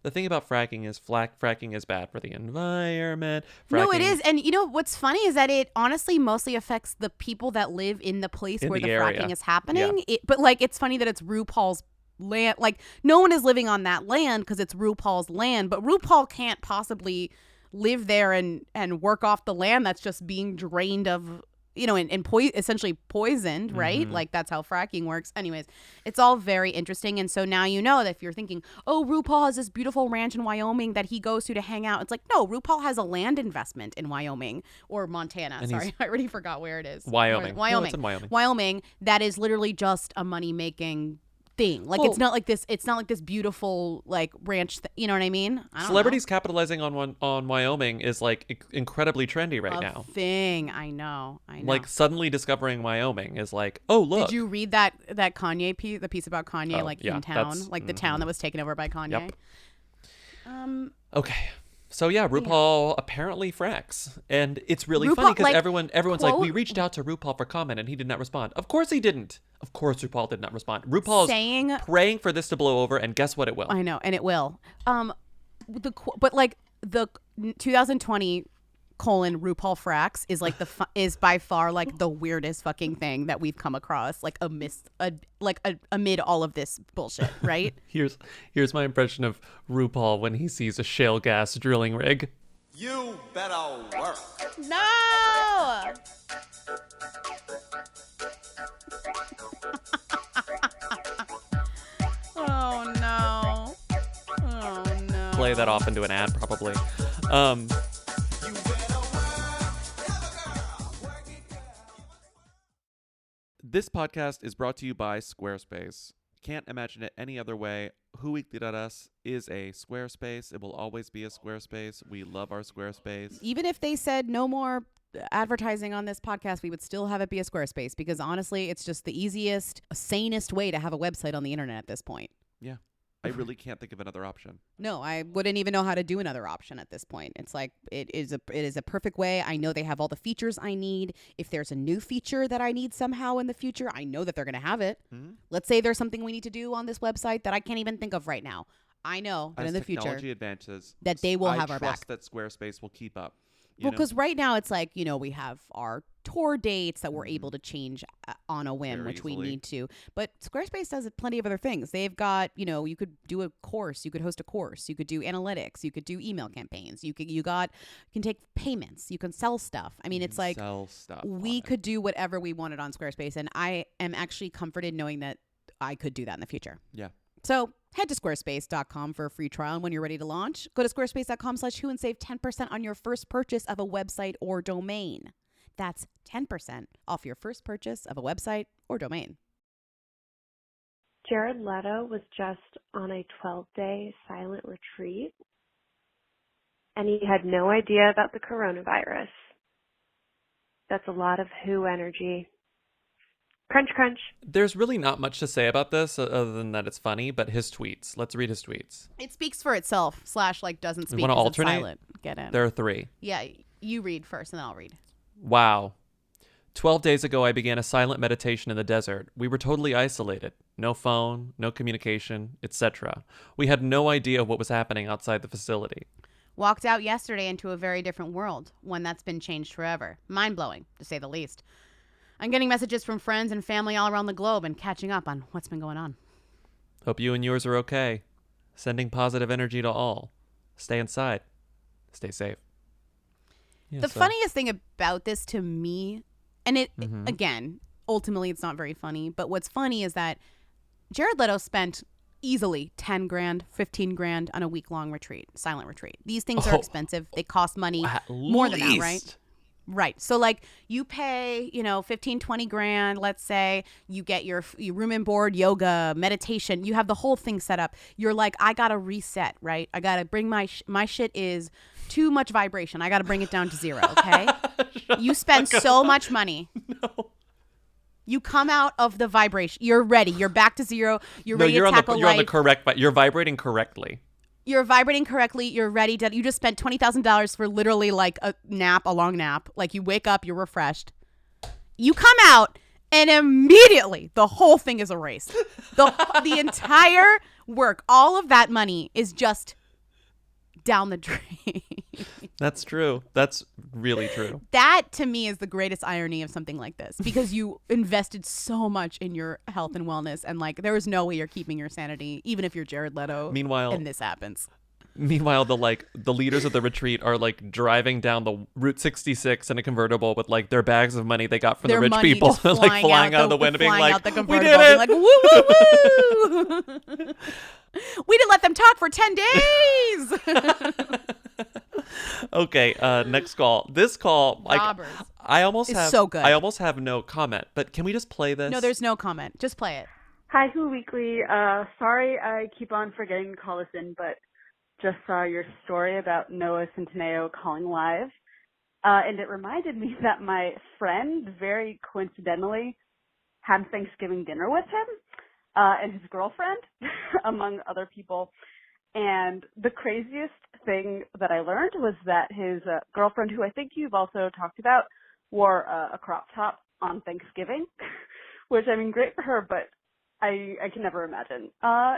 The thing about fracking is fracking is bad for the environment. No, it is. And you know what's funny is that it honestly mostly affects the people that live in the place In where the the area. fracking is happening. Yeah. But like, it's funny that it's RuPaul's land. Like, no one is living on that land because it's RuPaul's land. But RuPaul can't possibly live there and work off the land that's just being drained of essentially poisoned, right? Like that's how fracking works. Anyways, it's all very interesting. And so now you know that if you're thinking, oh, RuPaul has this beautiful ranch in Wyoming that he goes to hang out. It's like, no, RuPaul has a land investment in Wyoming or Montana. And Sorry, I already forgot where it is. Wyoming. Wyoming. No, it's in Wyoming. Wyoming. That is literally just a money making thing. Like Well- it's not like this beautiful like ranch. You know what I mean? I don't Celebrities capitalizing on Wyoming is like incredibly trendy right know. now. Thing. I know. Like suddenly discovering Wyoming is like, oh look. Did you read that Kanye piece, the piece about Kanye, Oh, like yeah, in town, that's- like the town that was taken over by Kanye? Yep. Okay. So yeah, RuPaul apparently fracks, and it's really RuPaul, funny because like, everyone's like, quote- we reached out to RuPaul for comment, and he did not respond. Of course he didn't. Of course RuPaul did not respond. RuPaul Saying- is praying for this to blow over, and guess what? It will. I know, and it will. But like the 2020 RuPaul fracks is like is by far like the weirdest fucking thing that we've come across, like amid all of this bullshit, right? Here's my impression of RuPaul when he sees a shale gas drilling rig. You better work. No. Oh no. Oh no. Play that off into an ad probably. This podcast is brought to you by Squarespace. Can't imagine it any other way. Whoweekly.us is a Squarespace. It will always be a Squarespace. We love our Squarespace. Even if they said no more advertising on this podcast, we would still have it be a Squarespace because honestly, it's just the easiest, sanest way to have a website on the internet at this point. Yeah. I really can't think of another option. No, I wouldn't even know how to do another option at this point. It's like it is a perfect way. I know they have all the features I need. If there's a new feature that I need somehow in the future, I know that they're going to have it. Mm-hmm. Let's say there's something we need to do on this website that I can't even think of right now. I know that As in the technology future advances, that they will have I our trust back. that Squarespace will keep up. Well, because right now it's like, we have our tour dates that we're able to change on a whim, Very which we easily. need to. But Squarespace does plenty of other things. They've got, you could do a course, you could host a course, you could do analytics, you could do email campaigns, you can take payments, you can sell stuff. I mean, it's like sell stuff we could do whatever we wanted on Squarespace, and I am actually comforted knowing that I could do that in the future. Yeah. So head to squarespace.com for a free trial. And when you're ready to launch, go to squarespace.com/who and save 10% on your first purchase of a website or domain. That's 10% off your first purchase of a website or domain. Jared Leto was just on a 12-day silent retreat, and he had no idea about the coronavirus. That's a lot of Who energy. Crunch, crunch. There's really not much to say about this other than that it's funny, but his tweets. Let's read his tweets. It speaks for itself, / doesn't speak. You want to 'cause it's alternate? silent. Get in. There are 3. Yeah, you read first and then I'll read. Wow. 12 days ago, I began a silent meditation in the desert. We were totally isolated. No phone, no communication, etc. We had no idea what was happening outside the facility. Walked out yesterday into a very different world, one that's been changed forever. Mind-blowing, to say the least. I'm getting messages from friends and family all around the globe and catching up on what's been going on. Hope you and yours are okay. Sending positive energy to all. Stay inside. Stay safe. Yeah, The funniest thing about this to me, and Mhm. again, ultimately it's not very funny, but what's funny is that Jared Leto spent easily 10 grand, 15 grand on a week-long retreat, silent retreat. These things are Oh. expensive. They cost money At more than that, right? least. Right. So like you pay, 15, 20 grand, let's say you get your room and board, yoga, meditation, you have the whole thing set up. You're like, I got to reset, right? I got to bring my shit is too much vibration. I got to bring it down to 0. Okay. You spend so much money. No. You come out of the vibration. You're ready. You're back to 0. You're ready to tackle you're on the life. correct, but you're vibrating correctly. You're vibrating correctly. You're ready to. You just spent $20,000 for literally like a long nap. Like you wake up, you're refreshed. You come out, and immediately the whole thing is erased. The entire work, all of that money is just down the drain. That's true. That's really true. That to me is the greatest irony of something like this, because you invested so much in your health and wellness, and like there is no way you're keeping your sanity, even if you're Jared Leto. Meanwhile, and this happens. Meanwhile, the leaders of the retreat are like driving down the Route 66 in a convertible with like their bags of money they got from Their the rich money people, just like flying out of the window, being flying like, out the "We convertible, did being it!" like, woo, woo, woo. We didn't let them talk for 10 days. Okay, next call. This call, like, Robbers. I almost It's have so good. I almost have no comment, but can we just play this? No, there's no comment. Just play it. Hi, Who Weekly. Sorry I keep on forgetting to call this in, but just saw your story about Noah Centineo calling live. And it reminded me that my friend very coincidentally had Thanksgiving dinner with him and his girlfriend, among other people. And the craziest thing that I learned was that his girlfriend, who I think you've also talked about, wore a crop top on Thanksgiving, which, I mean, great for her, but I can never imagine.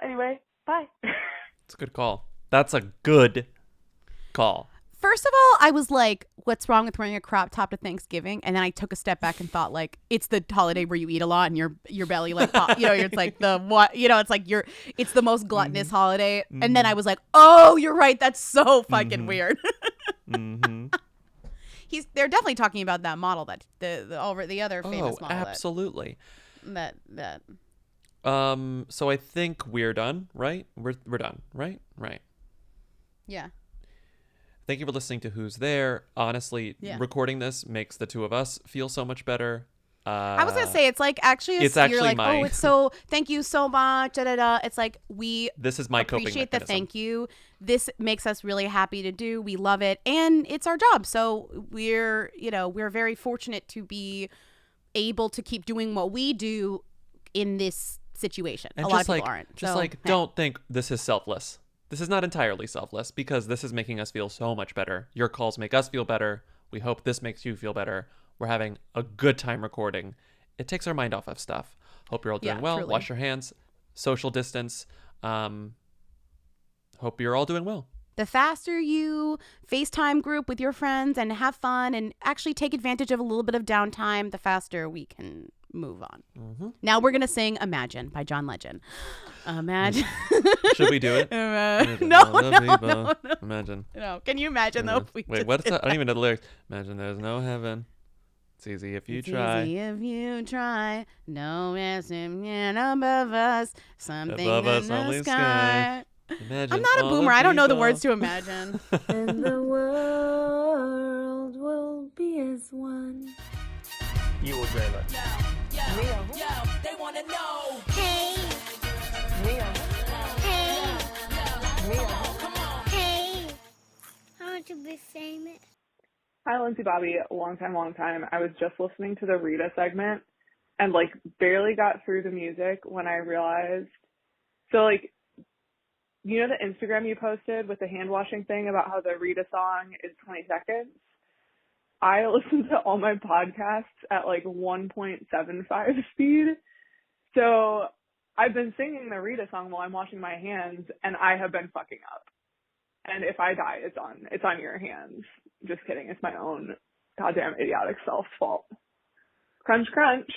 Anyway, bye. It's a good call. That's a good call. First of all, I was like, what's wrong with wearing a crop top to Thanksgiving? And then I took a step back and thought, like, it's the holiday where you eat a lot and your belly, like, it's like the what, it's like it's the most gluttonous holiday. Mm-hmm. And then I was like, oh, you're right. That's so fucking weird. Mm-hmm. They're definitely talking about that model, that the other famous model. Absolutely. That. So I think we're done, right? We're done, right? Right. Yeah. Thank you for listening to Who's There. Honestly, Yeah. recording this makes the two of us feel so much better. I was gonna say it's like actually it's you're actually like, my oh, it's so thank you so much. Da, da, da. It's like this is my coping appreciate the mechanism. thank you. This makes us really happy to do. We love it, and it's our job. So we're very fortunate to be able to keep doing what we do in this situation. And a lot of just people like, aren't. Just So, like, yeah. don't think this is selfless. This is not entirely selfless because this is making us feel so much better. Your calls make us feel better. We hope this makes you feel better. We're having a good time recording. It takes our mind off of stuff. Hope you're all doing well. truly. Wash your hands. Social distance. Hope you're all doing well. The faster you FaceTime group with your friends and have fun and actually take advantage of a little bit of downtime, the faster we can move on. Mm-hmm. Now we're going to sing Imagine by John Legend. Imagine. Should we do it? No. Imagine. No. Can you imagine though? If we Wait, just what's did that? I don't even know the lyrics. Imagine there's no heaven. It's easy if you try. Easy if you try. No resting above us. Something Above us, in the only sky. Imagine I'm not a all boomer. the I don't know the people. words to Imagine. And the world will be as one. You will dream it. They wanna know. Hey. Hey. Hey. I want to be famous. Hi, Lindsay Bobby. Long time. I was just listening to the Rita segment and like barely got through the music when I realized. So like, you know the Instagram you posted with the hand washing thing about how the Rita song is 20 seconds? I listen to all my podcasts at like 1.75 speed. So I've been singing the Rita song while I'm washing my hands and I have been fucking up. And if I die, it's on your hands. Just kidding. It's my own goddamn idiotic self's fault. Crunch, crunch.